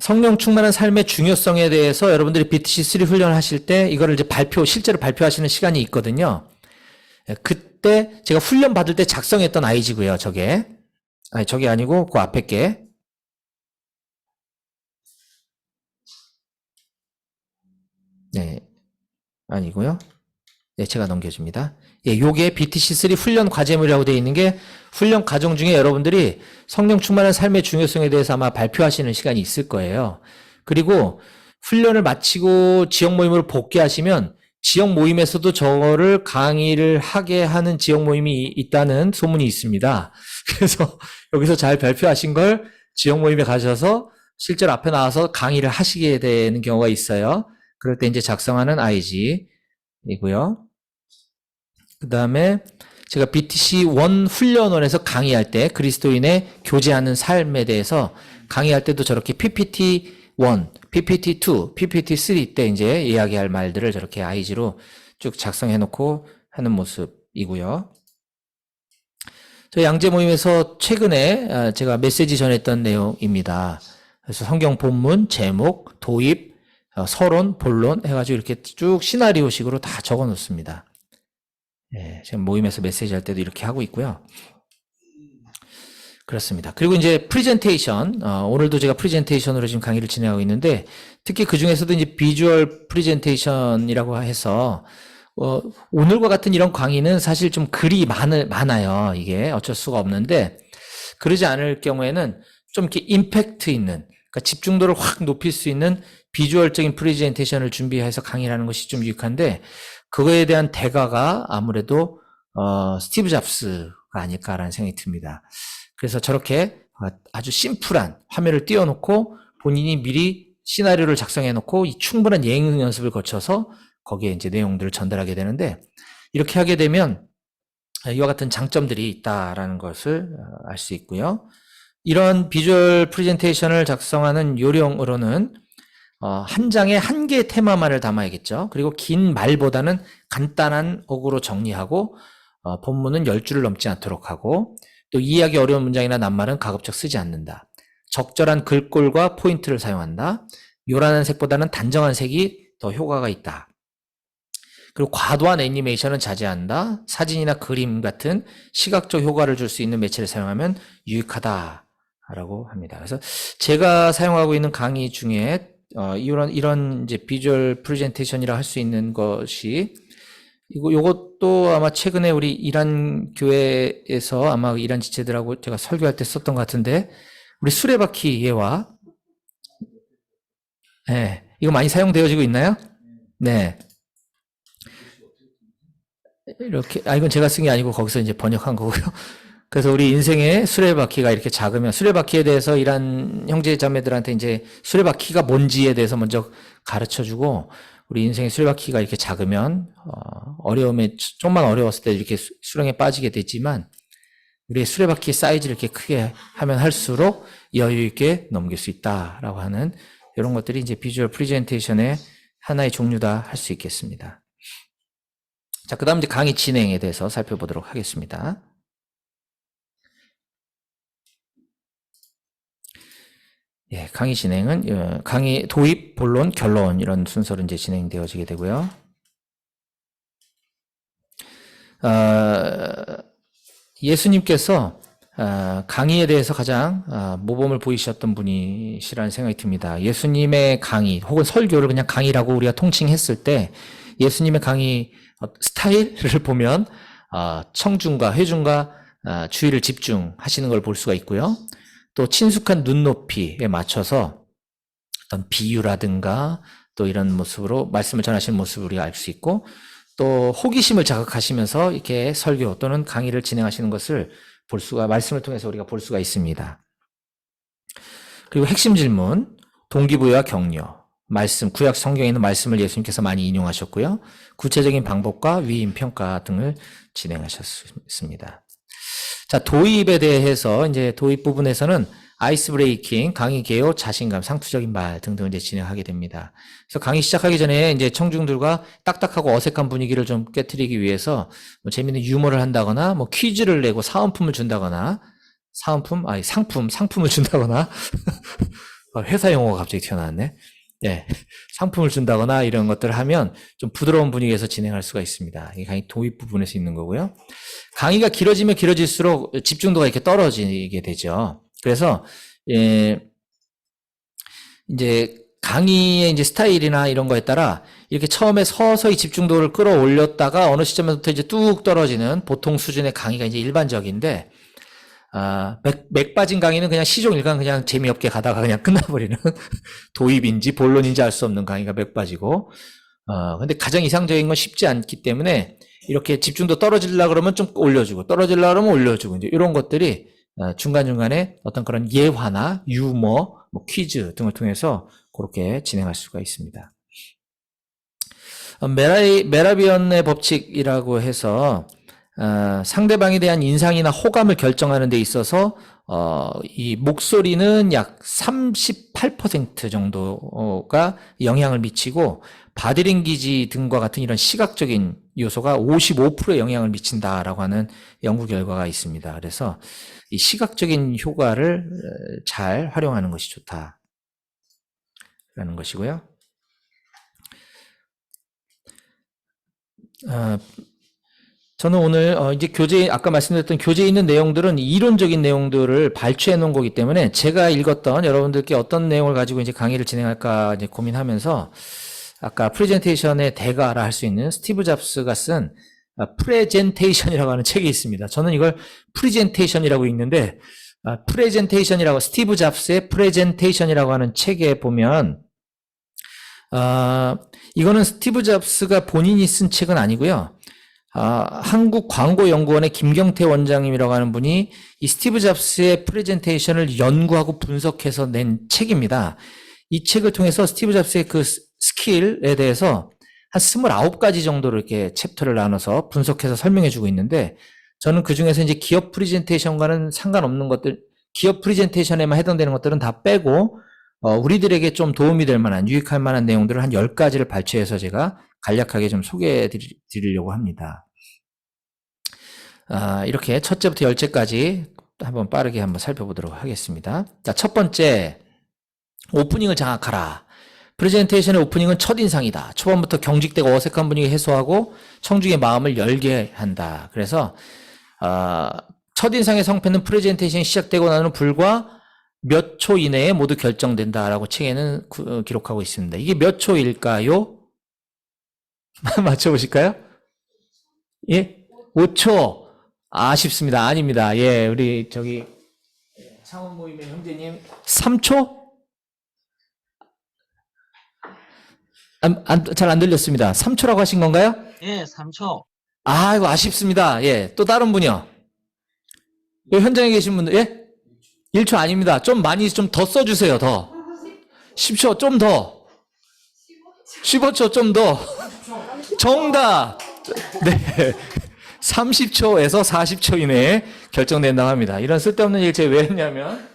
성령 충만한 삶의 중요성에 대해서 여러분들이 BTC3 훈련을 하실 때 이거를 이제 실제로 발표하시는 시간이 있거든요. 그때 제가 훈련 받을 때 작성했던 IG고요. 저게 아니고 그 앞에 게. 네, 아니고요. 네, 제가 넘겨줍니다. 요게 BTC3 훈련 과제물이라고 되어 있는 게, 훈련 과정 중에 여러분들이 성령 충만한 삶의 중요성에 대해서 아마 발표하시는 시간이 있을 거예요. 그리고 훈련을 마치고 지역 모임으로 복귀하시면 지역 모임에서도 저거를 강의를 하게 하는 지역 모임이 있다는 소문이 있습니다. 그래서 여기서 잘 발표하신 걸 지역 모임에 가셔서 실제로 앞에 나와서 강의를 하시게 되는 경우가 있어요. 그럴 때 이제 작성하는 IG이고요. 그 다음에 제가 BTC1 훈련원에서 강의할 때 그리스도인의 교제하는 삶에 대해서 강의할 때도 저렇게 PPT1, PPT2, PPT3 때 이제 이야기할 말들을 저렇게 IG로 쭉 작성해 놓고 하는 모습이고요. 저희 양재 모임에서 최근에 제가 메시지 전했던 내용입니다. 그래서 성경 본문, 제목, 도입, 서론, 본론 해가지고 이렇게 쭉 시나리오식으로 다 적어 놓습니다. 지금 모임에서 메시지 할 때도 이렇게 하고 있고요. 그렇습니다. 그리고 이제 프레젠테이션, 오늘도 제가 프레젠테이션으로 지금 강의를 진행하고 있는데, 특히 그 중에서도 이제 비주얼 프레젠테이션이라고 해서, 오늘과 같은 이런 강의는 사실 좀 글이 많아요. 이게 어쩔 수가 없는데, 그러지 않을 경우에는 좀 이렇게 임팩트 있는, 그러니까 집중도를 확 높일 수 있는 비주얼적인 프레젠테이션을 준비해서 강의를 하는 것이 좀 유익한데, 그거에 대한 대가가 아무래도, 스티브 잡스가 아닐까라는 생각이 듭니다. 그래서 저렇게 아주 심플한 화면을 띄워놓고 본인이 미리 시나리오를 작성해 놓고 이 충분한 예행 연습을 거쳐서 거기에 이제 내용들을 전달하게 되는데, 이렇게 하게 되면 이와 같은 장점들이 있다라는 것을 알 수 있고요. 이런 비주얼 프레젠테이션을 작성하는 요령으로는 한 장에 한 개의 테마만을 담아야겠죠. 그리고 긴 말보다는 간단한 어구로 정리하고 본문은 10줄을 넘지 않도록 하고, 또 이해하기 어려운 문장이나 낱말은 가급적 쓰지 않는다. 적절한 글꼴과 포인트를 사용한다. 요란한 색보다는 단정한 색이 더 효과가 있다. 그리고 과도한 애니메이션은 자제한다. 사진이나 그림 같은 시각적 효과를 줄 수 있는 매체를 사용하면 유익하다라고 합니다. 그래서 제가 사용하고 있는 강의 중에 이런 이제 비주얼 프레젠테이션이라 할 수 있는 것이, 요것도 아마 최근에 우리 이란 교회에서 아마 이란 지체들하고 제가 설교할 때 썼던 것 같은데, 우리 수레바퀴 예화. 네. 이거 많이 사용되어지고 있나요? 네. 이렇게, 이건 제가 쓴 게 아니고 거기서 이제 번역한 거고요. 그래서 우리 인생의 수레바퀴가 이렇게 작으면, 수레바퀴에 대해서 이란 형제 자매들한테 이제 수레바퀴가 뭔지에 대해서 먼저 가르쳐 주고, 우리 인생의 수레바퀴가 이렇게 작으면 어려움에, 좀만 어려웠을 때 이렇게 수렁에 빠지게 되지만, 우리의 수레바퀴 사이즈를 이렇게 크게 하면 할수록 여유 있게 넘길 수 있다라고 하는 이런 것들이 이제 비주얼 프레젠테이션의 하나의 종류다 할 수 있겠습니다. 자, 그다음 이제 강의 진행에 대해서 살펴보도록 하겠습니다. 예, 강의 진행은 강의 도입, 본론, 결론 이런 순서로 이제 진행되어지게 되고요. 예수님께서 강의에 대해서 가장 모범을 보이셨던 분이시라는 생각이 듭니다. 예수님의 강의 혹은 설교를 그냥 강의라고 우리가 통칭했을 때, 예수님의 강의 스타일을 보면 청중과 회중과 주의를 집중하시는 걸 볼 수가 있고요. 또 친숙한 눈높이에 맞춰서 어떤 비유라든가 또 이런 모습으로 말씀을 전하시는 모습을 우리가 알 수 있고, 또 호기심을 자극하시면서 이렇게 설교 또는 강의를 진행하시는 것을 볼 수가, 말씀을 통해서 우리가 볼 수가 있습니다. 그리고 핵심 질문, 동기부여와 격려, 말씀, 구약 성경에 있는 말씀을 예수님께서 많이 인용하셨고요. 구체적인 방법과 위임 평가 등을 진행하셨습니다. 자, 도입에 대해서 이제 도입 부분에서는 아이스 브레이킹, 강의 개요, 자신감, 상투적인 말 등등을 이제 진행하게 됩니다. 그래서 강의 시작하기 전에 이제 청중들과 딱딱하고 어색한 분위기를 좀 깨트리기 위해서 뭐 재미있는 유머를 한다거나, 뭐 퀴즈를 내고 사은품을 준다거나, 상품을 준다거나, 회사 용어가 갑자기 튀어나왔네. 예, 상품을 준다거나 이런 것들을 하면 좀 부드러운 분위기에서 진행할 수가 있습니다. 이게 강의 도입 부분에서 있는 거고요. 강의가 길어지면 길어질수록 집중도가 이렇게 떨어지게 되죠. 그래서 이제 강의의 이제 스타일이나 이런 거에 따라 이렇게 처음에 서서히 집중도를 끌어올렸다가 어느 시점에서부터 이제 뚝 떨어지는 보통 수준의 강의가 이제 일반적인데, 맥 빠진 강의는 그냥 시종일관 그냥 재미없게 가다가 그냥 끝나버리는 도입인지 본론인지 알 수 없는 강의가 맥 빠지고, 근데 가장 이상적인 건 쉽지 않기 때문에 이렇게 집중도 떨어지려고 그러면 좀 올려주고, 떨어지려고 그러면 올려주고, 이제 이런 것들이 중간중간에 어떤 그런 예화나 유머, 뭐 퀴즈 등을 통해서 그렇게 진행할 수가 있습니다. 메라비언의 법칙이라고 해서 상대방에 대한 인상이나 호감을 결정하는 데 있어서 이 목소리는 약 38% 정도가 영향을 미치고, 바디랭귀지 등과 같은 이런 시각적인 요소가 55%의 영향을 미친다라고 하는 연구 결과가 있습니다. 그래서 이 시각적인 효과를 잘 활용하는 것이 좋다라는 것이고요. 저는 오늘 이제 아까 말씀드렸던 교재에 있는 내용들은 이론적인 내용들을 발췌해 놓은 거기 때문에 제가 읽었던 여러분들께 어떤 내용을 가지고 이제 강의를 진행할까 이제 고민하면서 아까 프레젠테이션의 대가라 할 수 있는 스티브 잡스가 쓴 프레젠테이션이라고 하는 책이 있습니다. 저는 이걸 프레젠테이션이라고 읽는데 프레젠테이션이라고 스티브 잡스의 프레젠테이션이라고 하는 책에 보면 이거는 스티브 잡스가 본인이 쓴 책은 아니고요. 한국광고연구원의 김경태 원장님이라고 하는 분이 이 스티브 잡스의 프레젠테이션을 연구하고 분석해서 낸 책입니다. 이 책을 통해서 스티브 잡스의 그 스킬에 대해서 한 29가지 정도로 이렇게 챕터를 나눠서 분석해서 설명해 주고 있는데 저는 그 중에서 이제 기업 프레젠테이션과는 상관없는 것들, 기업 프레젠테이션에만 해당되는 것들은 다 빼고 우리들에게 좀 도움이 될 만한, 유익할 만한 내용들을 한 10가지를 발췌해서 제가 간략하게 좀 소개해 드리려고 합니다. 이렇게 첫째부터 10제까지 한번 빠르게 한번 살펴보도록 하겠습니다. 자, 첫 번째, 오프닝을 장악하라. 프레젠테이션의 오프닝은 첫인상이다. 초반부터 경직되고 어색한 분위기 해소하고 청중의 마음을 열게 한다. 그래서 첫인상의 성패는 프레젠테이션이 시작되고 나는 불과 몇 초 이내에 모두 결정된다라고 책에는 기록하고 있습니다. 이게 몇 초일까요? 맞춰보실까요? 예? 5초. 아쉽습니다. 아닙니다. 예, 우리 창원 모임의 형제님 3초? 잘 안 들렸습니다. 3초라고 하신 건가요? 예, 3초. 이거 아쉽습니다. 예, 또 다른 분이요. 여기 현장에 계신 분들, 예? 1초 아닙니다. 좀 많이 좀 더 써주세요, 더. 10초, 좀 더. 15초, 좀 더. 정답! 네. 30초에서 40초 이내에 결정된다고 합니다. 이런 쓸데없는 일제 왜 했냐면,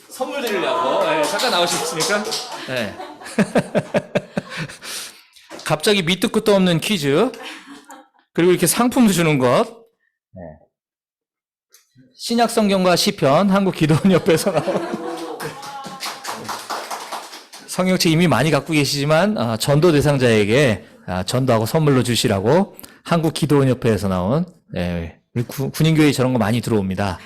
선물 드리려고. 네, 잠깐 나오셨으니까. 네. 갑자기 밑도 끝도 없는 퀴즈. 그리고 이렇게 상품도 주는 것. 네. 신약성경과 시편, 한국기도원협회에서 나온 성경책 이미 많이 갖고 계시지만 전도 대상자에게 전도하고 선물로 주시라고 한국기도원협회에서 나온 군인교회 저런 거 많이 들어옵니다.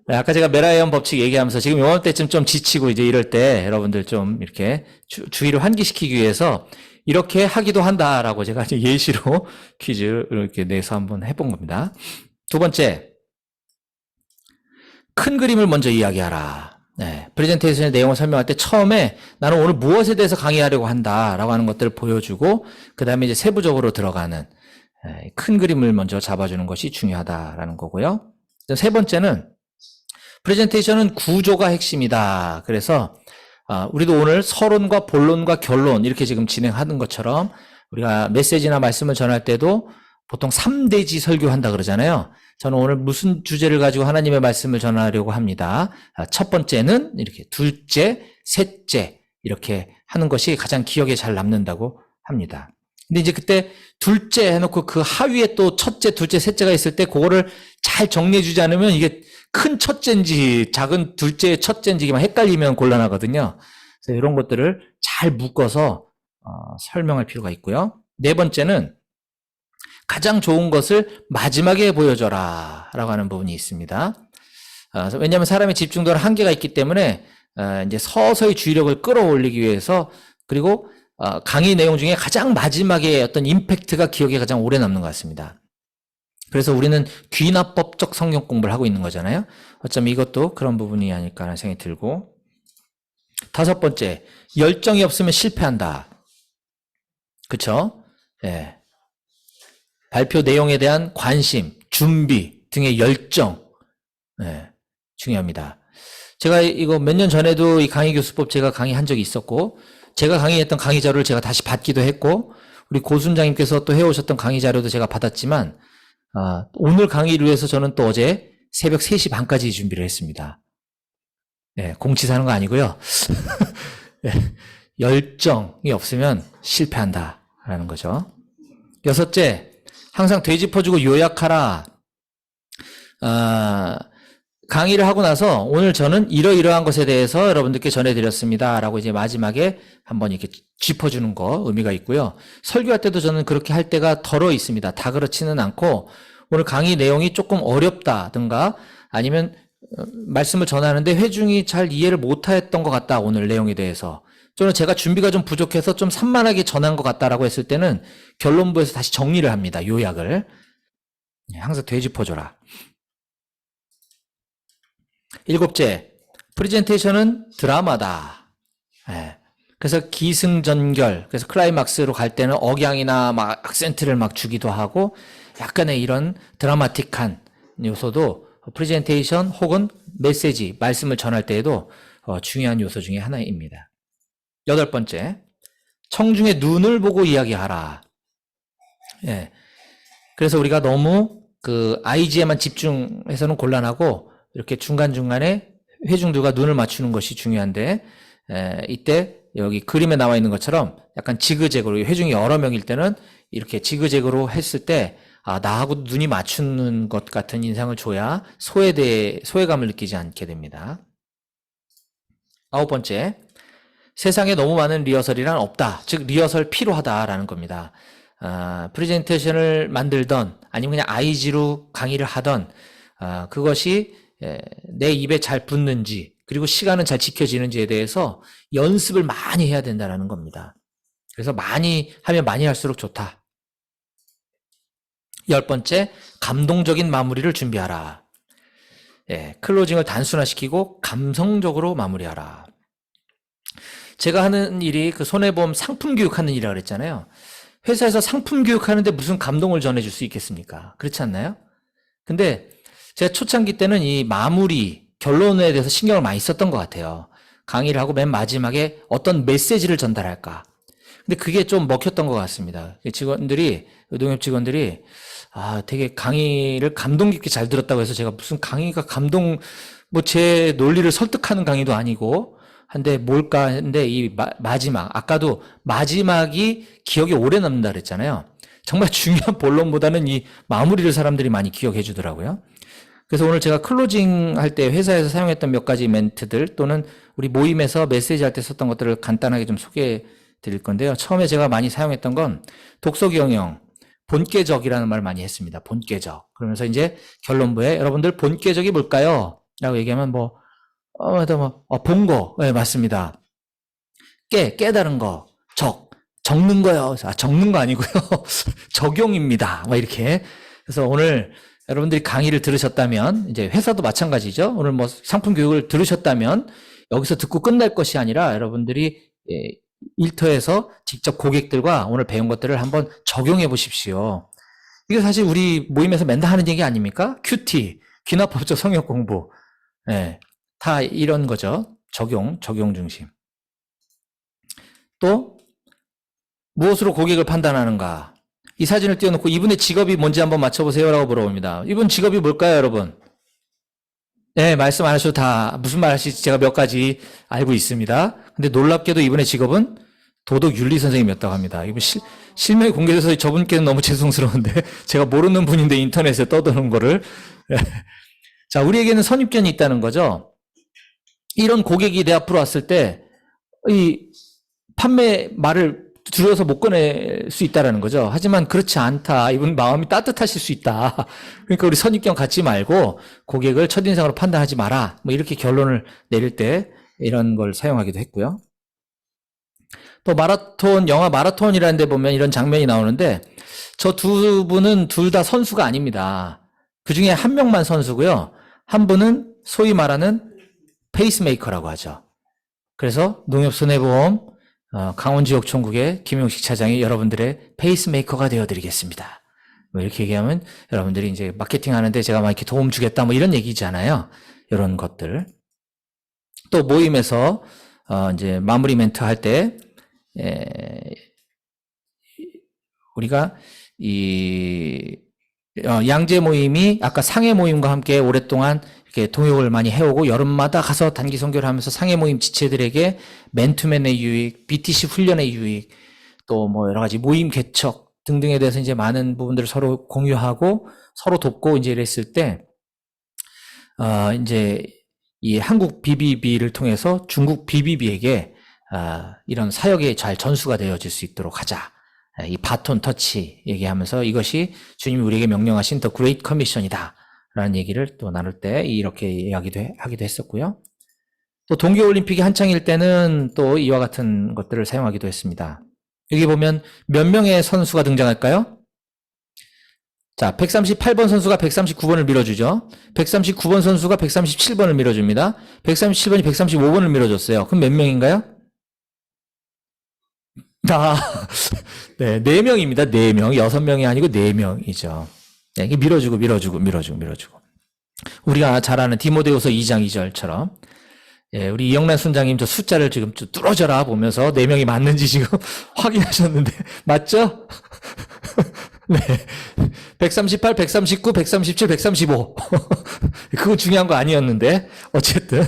네, 아까 제가 메라이언 법칙 얘기하면서 지금 요맘때쯤 좀 지치고 이제 이럴 때 여러분들 좀 이렇게 주의를 환기시키기 위해서 이렇게 하기도 한다라고 제가 이제 예시로 퀴즈를 이렇게 내서 한번 해본 겁니다. 두 번째, 큰 그림을 먼저 이야기하라. 네, 프레젠테이션의 내용을 설명할 때 처음에 나는 오늘 무엇에 대해서 강의하려고 한다라고 하는 것들을 보여주고 그 다음에 이제 세부적으로 들어가는 큰 그림을 먼저 잡아주는 것이 중요하다라는 거고요. 세 번째는 프레젠테이션은 구조가 핵심이다. 그래서 우리도 오늘 서론과 본론과 결론 이렇게 지금 진행하는 것처럼 우리가 메시지나 말씀을 전할 때도 보통 3대지 설교한다 그러잖아요. 저는 오늘 무슨 주제를 가지고 하나님의 말씀을 전하려고 합니다. 첫 번째는 이렇게, 둘째, 셋째 이렇게 하는 것이 가장 기억에 잘 남는다고 합니다. 근데 이제 그때 둘째 해놓고 그 하위에 또 첫째, 둘째, 셋째가 있을 때 그거를 잘 정리해 주지 않으면 이게 큰 첫째인지 작은 둘째 첫째인지만 헷갈리면 곤란하거든요. 그래서 이런 것들을 잘 묶어서 설명할 필요가 있고요. 네 번째는 가장 좋은 것을 마지막에 보여줘라 라고 하는 부분이 있습니다. 왜냐하면 사람의 집중도는 한계가 있기 때문에 이제 서서히 주의력을 끌어올리기 위해서 그리고 강의 내용 중에 가장 마지막에 어떤 임팩트가 기억에 가장 오래 남는 것 같습니다. 그래서 우리는 귀납법적 성경 공부를 하고 있는 거잖아요. 어쩌면 이것도 그런 부분이 아닐까 하는 생각이 들고, 다섯 번째, 열정이 없으면 실패한다. 그쵸? 예. 발표 내용에 대한 관심, 준비 등의 열정, 중요합니다. 제가 이거 몇 년 전에도 이 강의교수법 제가 강의한 적이 있었고, 제가 강의했던 강의 자료를 제가 다시 받기도 했고, 우리 고순장님께서 또 해오셨던 강의 자료도 제가 받았지만, 오늘 강의를 위해서 저는 또 어제 새벽 3시 반까지 준비를 했습니다. 네, 공치사는 거 아니고요. 네, 열정이 없으면 실패한다라는 거죠. 여섯째, 항상 되짚어주고 요약하라. 강의를 하고 나서 오늘 저는 이러이러한 것에 대해서 여러분들께 전해드렸습니다. 라고 이제 마지막에 한번 이렇게 짚어주는 거 의미가 있고요. 설교할 때도 저는 그렇게 할 때가 덜어 있습니다. 다 그렇지는 않고 오늘 강의 내용이 조금 어렵다든가 아니면 말씀을 전하는데 회중이 잘 이해를 못했던 것 같다. 오늘 내용에 대해서. 저는 제가 준비가 좀 부족해서 좀 산만하게 전한 것 같다라고 했을 때는 결론부에서 다시 정리를 합니다. 요약을. 항상 되짚어줘라. 7째, 프레젠테이션은 드라마다. 예. 그래서 기승전결, 그래서 클라이막스로 갈 때는 억양이나 막 악센트를 막 주기도 하고 약간의 이런 드라마틱한 요소도 프레젠테이션 혹은 메시지, 말씀을 전할 때에도 중요한 요소 중에 하나입니다. 8번째, 청중의 눈을 보고 이야기하라. 예. 그래서 우리가 너무 그 IG에만 집중해서는 곤란하고 이렇게 중간중간에 회중들과 눈을 맞추는 것이 중요한데 이때 여기 그림에 나와 있는 것처럼 약간 지그재그로 회중이 여러 명일 때는 이렇게 지그재그로 했을 때 나하고 눈이 맞추는 것 같은 인상을 줘야 소외감을 느끼지 않게 됩니다. 9번째, 세상에 너무 많은 리허설이란 없다. 즉 리허설 필요하다라는 겁니다. 프레젠테이션을 만들던 아니면 그냥 IG로 강의를 하던 그것이 내 입에 잘 붙는지 그리고 시간은 잘 지켜지는지에 대해서 연습을 많이 해야 된다는 겁니다. 그래서 많이 하면 많이 할수록 좋다. 10번째, 감동적인 마무리를 준비하라. 클로징을 단순화시키고 감성적으로 마무리하라. 제가 하는 일이 그 손해보험 상품 교육하는 일이라고 그랬잖아요. 회사에서 상품 교육하는데 무슨 감동을 전해줄 수 있겠습니까? 그렇지 않나요? 근데 제가 초창기 때는 이 마무리, 결론에 대해서 신경을 많이 썼던 것 같아요. 강의를 하고 맨 마지막에 어떤 메시지를 전달할까. 근데 그게 좀 먹혔던 것 같습니다. 노동협 직원들이 되게 강의를 감동 깊게 잘 들었다고 해서 제가 무슨 강의가 제 논리를 설득하는 강의도 아니고 한데 뭘까 했는데 이 마지막, 아까도 마지막이 기억에 오래 남는다 그랬잖아요. 정말 중요한 본론보다는 이 마무리를 사람들이 많이 기억해 주더라고요. 그래서 오늘 제가 클로징 할 때 회사에서 사용했던 몇 가지 멘트들 또는 우리 모임에서 메시지 할 때 썼던 것들을 간단하게 좀 소개해 드릴 건데요. 처음에 제가 많이 사용했던 건 독서경영, 본계적이라는 말을 많이 했습니다. 본계적. 그러면서 이제 결론부에 여러분들 본계적이 뭘까요? 라고 얘기하면 본 거. 네, 맞습니다. 깨달은 거. 적는 거요. 적는 거 아니고요. 적용입니다. 이렇게. 그래서 오늘 여러분들이 강의를 들으셨다면, 이제 회사도 마찬가지죠. 오늘 상품 교육을 들으셨다면, 여기서 듣고 끝날 것이 아니라 여러분들이 일터에서 직접 고객들과 오늘 배운 것들을 한번 적용해 보십시오. 이게 사실 우리 모임에서 맨날 하는 얘기 아닙니까? 큐티, 귀납법적 성역 공부. 다 이런 거죠. 적용 중심. 또 무엇으로 고객을 판단하는가? 이 사진을 띄워놓고 이분의 직업이 뭔지 한번 맞춰보세요 라고 물어봅니다. 이분 직업이 뭘까요, 여러분? 네, 말씀 안 하셔도 다 무슨 말 하실지 제가 몇 가지 알고 있습니다. 근데 놀랍게도 이분의 직업은 도덕윤리 선생님이었다고 합니다. 이분 실명이 공개돼서 저분께는 너무 죄송스러운데 제가 모르는 분인데 인터넷에 떠드는 거를. 자, 우리에게는 선입견이 있다는 거죠. 이런 고객이 내 앞으로 왔을 때 이 판매 말을 줄여서 못 꺼낼 수 있다라는 거죠. 하지만 그렇지 않다. 이분 마음이 따뜻하실 수 있다. 그러니까 우리 선입견 갖지 말고 고객을 첫인상으로 판단하지 마라. 이렇게 결론을 내릴 때 이런 걸 사용하기도 했고요. 또 영화 마라톤이라는 데 보면 이런 장면이 나오는데 저 두 분은 둘 다 선수가 아닙니다. 그 중에 한 명만 선수고요. 한 분은 소위 말하는 페이스메이커라고 하죠. 그래서 농협손해보험 강원지역총국의 김용식 차장이 여러분들의 페이스메이커가 되어드리겠습니다. 이렇게 얘기하면 여러분들이 이제 마케팅 하는데 제가 막 이렇게 도움 주겠다 이런 얘기잖아요. 이런 것들. 또 모임에서 이제 마무리 멘트 할 때 우리가 양재 모임이 아까 상해 모임과 함께 오랫동안 이렇게 동역을 많이 해오고 여름마다 가서 단기 선교를 하면서 상해 모임 지체들에게 맨투맨의 유익, BTC 훈련의 유익, 또 여러 가지 모임 개척 등등에 대해서 이제 많은 부분들을 서로 공유하고 서로 돕고 이제 이랬을 때 이제 이 한국 BBB를 통해서 중국 BBB에게 이런 사역이 잘 전수가 되어질 수 있도록 하자. 이 바톤 터치 얘기하면서 이것이 주님이 우리에게 명령하신 더 그레이트 커미션이다 라는 얘기를 또 나눌 때 이렇게 이야기도 하기도 했었고요. 또 동계올림픽이 한창일 때는 또 이와 같은 것들을 사용하기도 했습니다. 여기 보면 몇 명의 선수가 등장할까요? 자, 138번 선수가 139번을 밀어주죠. 139번 선수가 137번을 밀어줍니다. 137번이 135번을 밀어줬어요. 그럼 몇 명인가요? 네, 4명입니다. 4명. 6명이 아니고 4명이죠. 네, 이게 밀어주고. 우리가 잘 아는 디모데후서 2장 2절처럼 예, 우리 이영란 순장님 저 숫자를 지금 좀 뚫어져라 보면서 4명이 맞는지 지금 확인하셨는데 맞죠? 네. 138, 139, 137, 135. 그거 중요한 거 아니었는데 어쨌든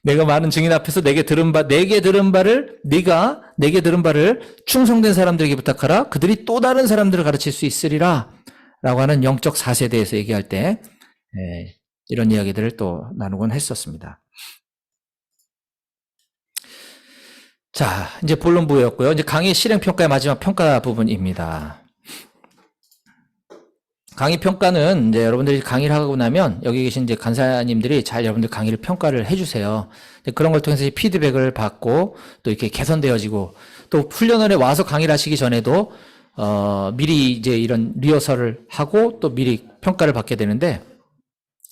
내가 많은 증인 앞에서 내게 들은 바를 네가 내게 들은 바를 충성된 사람들에게 부탁하라. 그들이 또 다른 사람들을 가르칠 수 있으리라. 라고 하는 영적 사세대에서 얘기할 때 이런 이야기들을 또 나누곤 했었습니다. 자, 이제 본론부였고요. 이제 강의 실행평가의 마지막 평가 부분입니다. 강의 평가는 이제 여러분들이 강의를 하고 나면 여기 계신 이제 간사님들이 잘 여러분들 강의를 평가를 해주세요. 그런 걸 통해서 피드백을 받고 또 이렇게 개선되어지고 또 훈련원에 와서 강의를 하시기 전에도 미리 이제 이런 리허설을 하고 또 미리 평가를 받게 되는데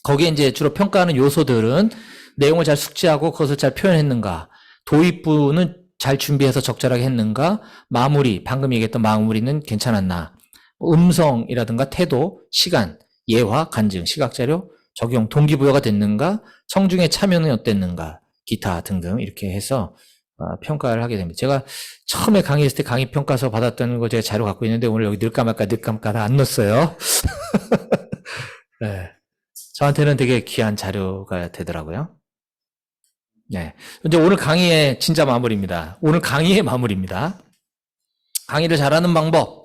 거기에 이제 주로 평가하는 요소들은 내용을 잘 숙지하고 그것을 잘 표현했는가, 도입부는 잘 준비해서 적절하게 했는가, 마무리, 방금 얘기했던 마무리는 괜찮았나, 음성이라든가 태도, 시간, 예화, 간증, 시각자료, 적용, 동기부여가 됐는가, 청중의 참여는 어땠는가, 기타 등등 이렇게 해서 평가를 하게 됩니다. 제가 처음에 강의했을 때 강의 평가서 받았던 거 제가 자료 갖고 있는데 오늘 여기 넣을까 말까 안 넣었어요. 네. 저한테는 되게 귀한 자료가 되더라고요. 네. 이제 오늘 강의의 진짜 마무리입니다. 오늘 강의의 마무리입니다. 강의를 잘하는 방법.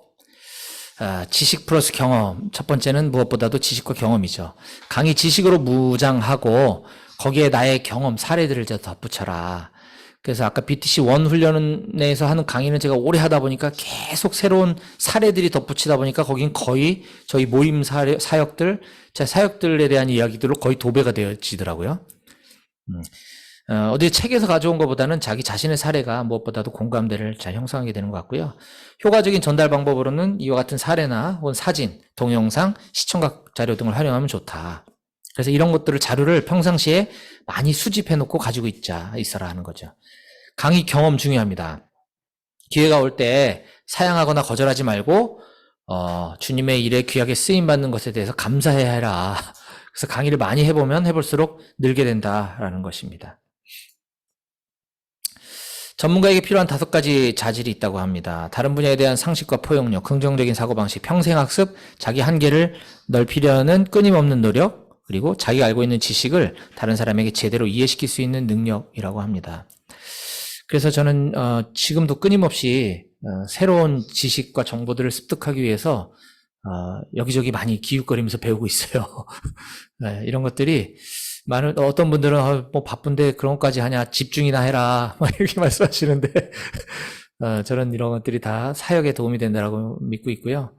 지식 플러스 경험. 첫 번째는 무엇보다도 지식과 경험이죠. 강의 지식으로 무장하고 거기에 나의 경험, 사례들을 덧붙여라. 그래서 아까 BTC1 훈련에서 하는 강의는 제가 오래 하다 보니까 계속 새로운 사례들이 덧붙이다 보니까 거긴 거의 저희 모임 사역들, 제 사역들에 대한 이야기들로 거의 도배가 되어지더라고요. 어디 책에서 가져온 것보다는 자기 자신의 사례가 무엇보다도 공감대를 잘 형성하게 되는 것 같고요. 효과적인 전달 방법으로는 이와 같은 사례나 혹은 사진, 동영상, 시청각 자료 등을 활용하면 좋다. 그래서 이런 것들을 자료를 평상시에 많이 수집해 놓고 가지고 있어라 하는 거죠. 강의 경험 중요합니다. 기회가 올 때 사양하거나 거절하지 말고 주님의 일에 귀하게 쓰임받는 것에 대해서 감사해야 해라. 그래서 강의를 많이 해보면 해볼수록 늘게 된다라는 것입니다. 전문가에게 필요한 5가지 자질이 있다고 합니다. 다른 분야에 대한 상식과 포용력, 긍정적인 사고방식, 평생학습, 자기 한계를 넓히려는 끊임없는 노력, 그리고 자기가 알고 있는 지식을 다른 사람에게 제대로 이해시킬 수 있는 능력이라고 합니다. 그래서 저는 지금도 끊임없이 새로운 지식과 정보들을 습득하기 위해서 여기저기 많이 기웃거리면서 배우고 있어요. 네, 이런 것들이 어떤 분들은 뭐 바쁜데 그런 것까지 하냐, 집중이나 해라 막 이렇게 말씀하시는데 저는 이런 것들이 다 사역에 도움이 된다고 믿고 있고요.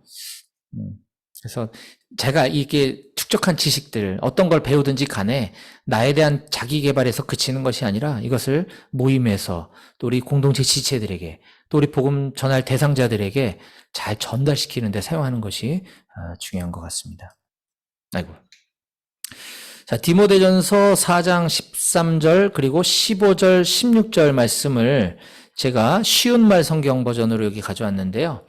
그래서 제가 이게 축적한 지식들 어떤 걸 배우든지 간에 나에 대한 자기 개발에서 그치는 것이 아니라 이것을 모임에서 또 우리 공동체 지체들에게 또 우리 복음 전할 대상자들에게 잘 전달시키는 데 사용하는 것이 중요한 것 같습니다. 아이고. 자, 디모데전서 4장 13절 그리고 15절 16절 말씀을 제가 쉬운 말 성경 버전으로 여기 가져왔는데요.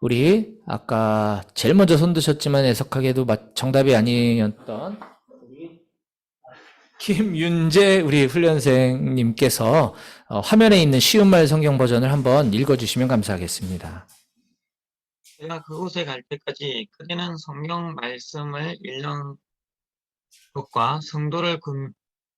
우리 아까 제일 먼저 손 드셨지만 애석하게도 정답이 아니었던 우리 김윤재 우리 훈련생님께서 화면에 있는 쉬운 말 성경 버전을 한번 읽어주시면 감사하겠습니다. 내가 그곳에 갈 때까지 그대는 성경 말씀을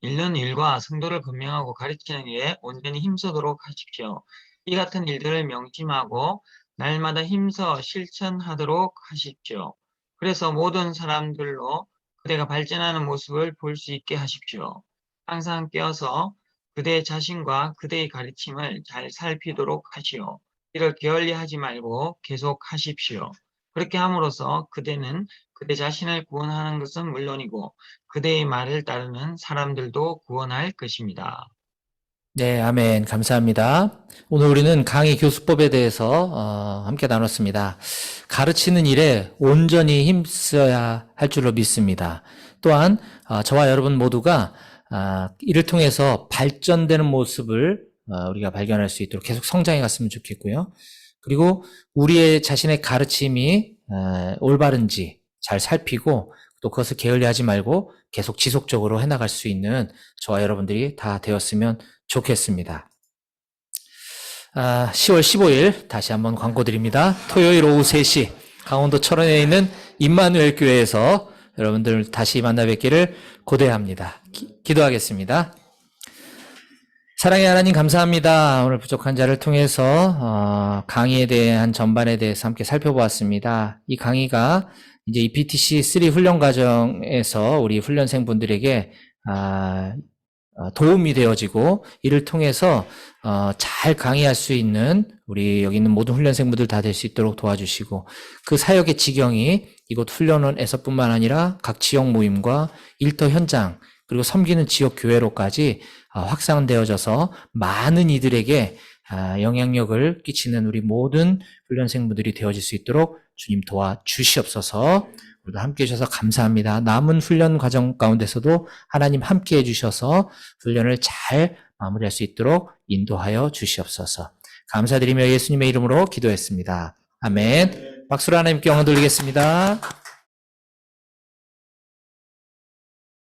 읽는 일과 성도를 금명하고 가르치는 일에 온전히 힘쓰도록 하십시오. 이 같은 일들을 명심하고 날마다 힘써 실천하도록 하십시오. 그래서 모든 사람들로 그대가 발전하는 모습을 볼 수 있게 하십시오. 항상 깨어서 그대 자신과 그대의 가르침을 잘 살피도록 하시오. 이를 게을리하지 말고 계속 하십시오. 그렇게 함으로써 그대는 그대 자신을 구원하는 것은 물론이고 그대의 말을 따르는 사람들도 구원할 것입니다. 네, 아멘. 감사합니다. 오늘 우리는 강의 교수법에 대해서 함께 나눴습니다. 가르치는 일에 온전히 힘써야 할 줄로 믿습니다. 또한 저와 여러분 모두가 이를 통해서 발전되는 모습을 우리가 발견할 수 있도록 계속 성장해 갔으면 좋겠고요. 그리고 우리의 자신의 가르침이 올바른지 잘 살피고 또 그것을 게을리하지 말고 계속 지속적으로 해나갈 수 있는 저와 여러분들이 다 되었으면 좋겠습니다. 10월 15일 다시 한번 광고 드립니다. 토요일 오후 3시 강원도 철원에 있는 임마누엘 교회에서 여러분들 다시 만나 뵙기를 고대합니다. 기도하겠습니다. 사랑의 하나님 감사합니다. 오늘 부족한 자를 통해서 강의에 대한 전반에 대해서 함께 살펴보았습니다. 이 강의가 이제 이 BTC3 훈련 과정에서 우리 훈련생분들에게 도움이 되어지고 이를 통해서 잘 강의할 수 있는 우리 여기 있는 모든 훈련생분들 다 될 수 있도록 도와주시고 그 사역의 지경이 이곳 훈련원에서뿐만 아니라 각 지역 모임과 일터 현장 그리고 섬기는 지역 교회로까지 확산되어져서 많은 이들에게 영향력을 끼치는 우리 모든 훈련생분들이 되어질 수 있도록 주님 도와주시옵소서. 우리도 함께 해주셔서 감사합니다. 남은 훈련 과정 가운데서도 하나님 함께 해주셔서 훈련을 잘 마무리할 수 있도록 인도하여 주시옵소서. 감사드리며 예수님의 이름으로 기도했습니다. 아멘. 박수로 하나님께 영광 돌리겠습니다.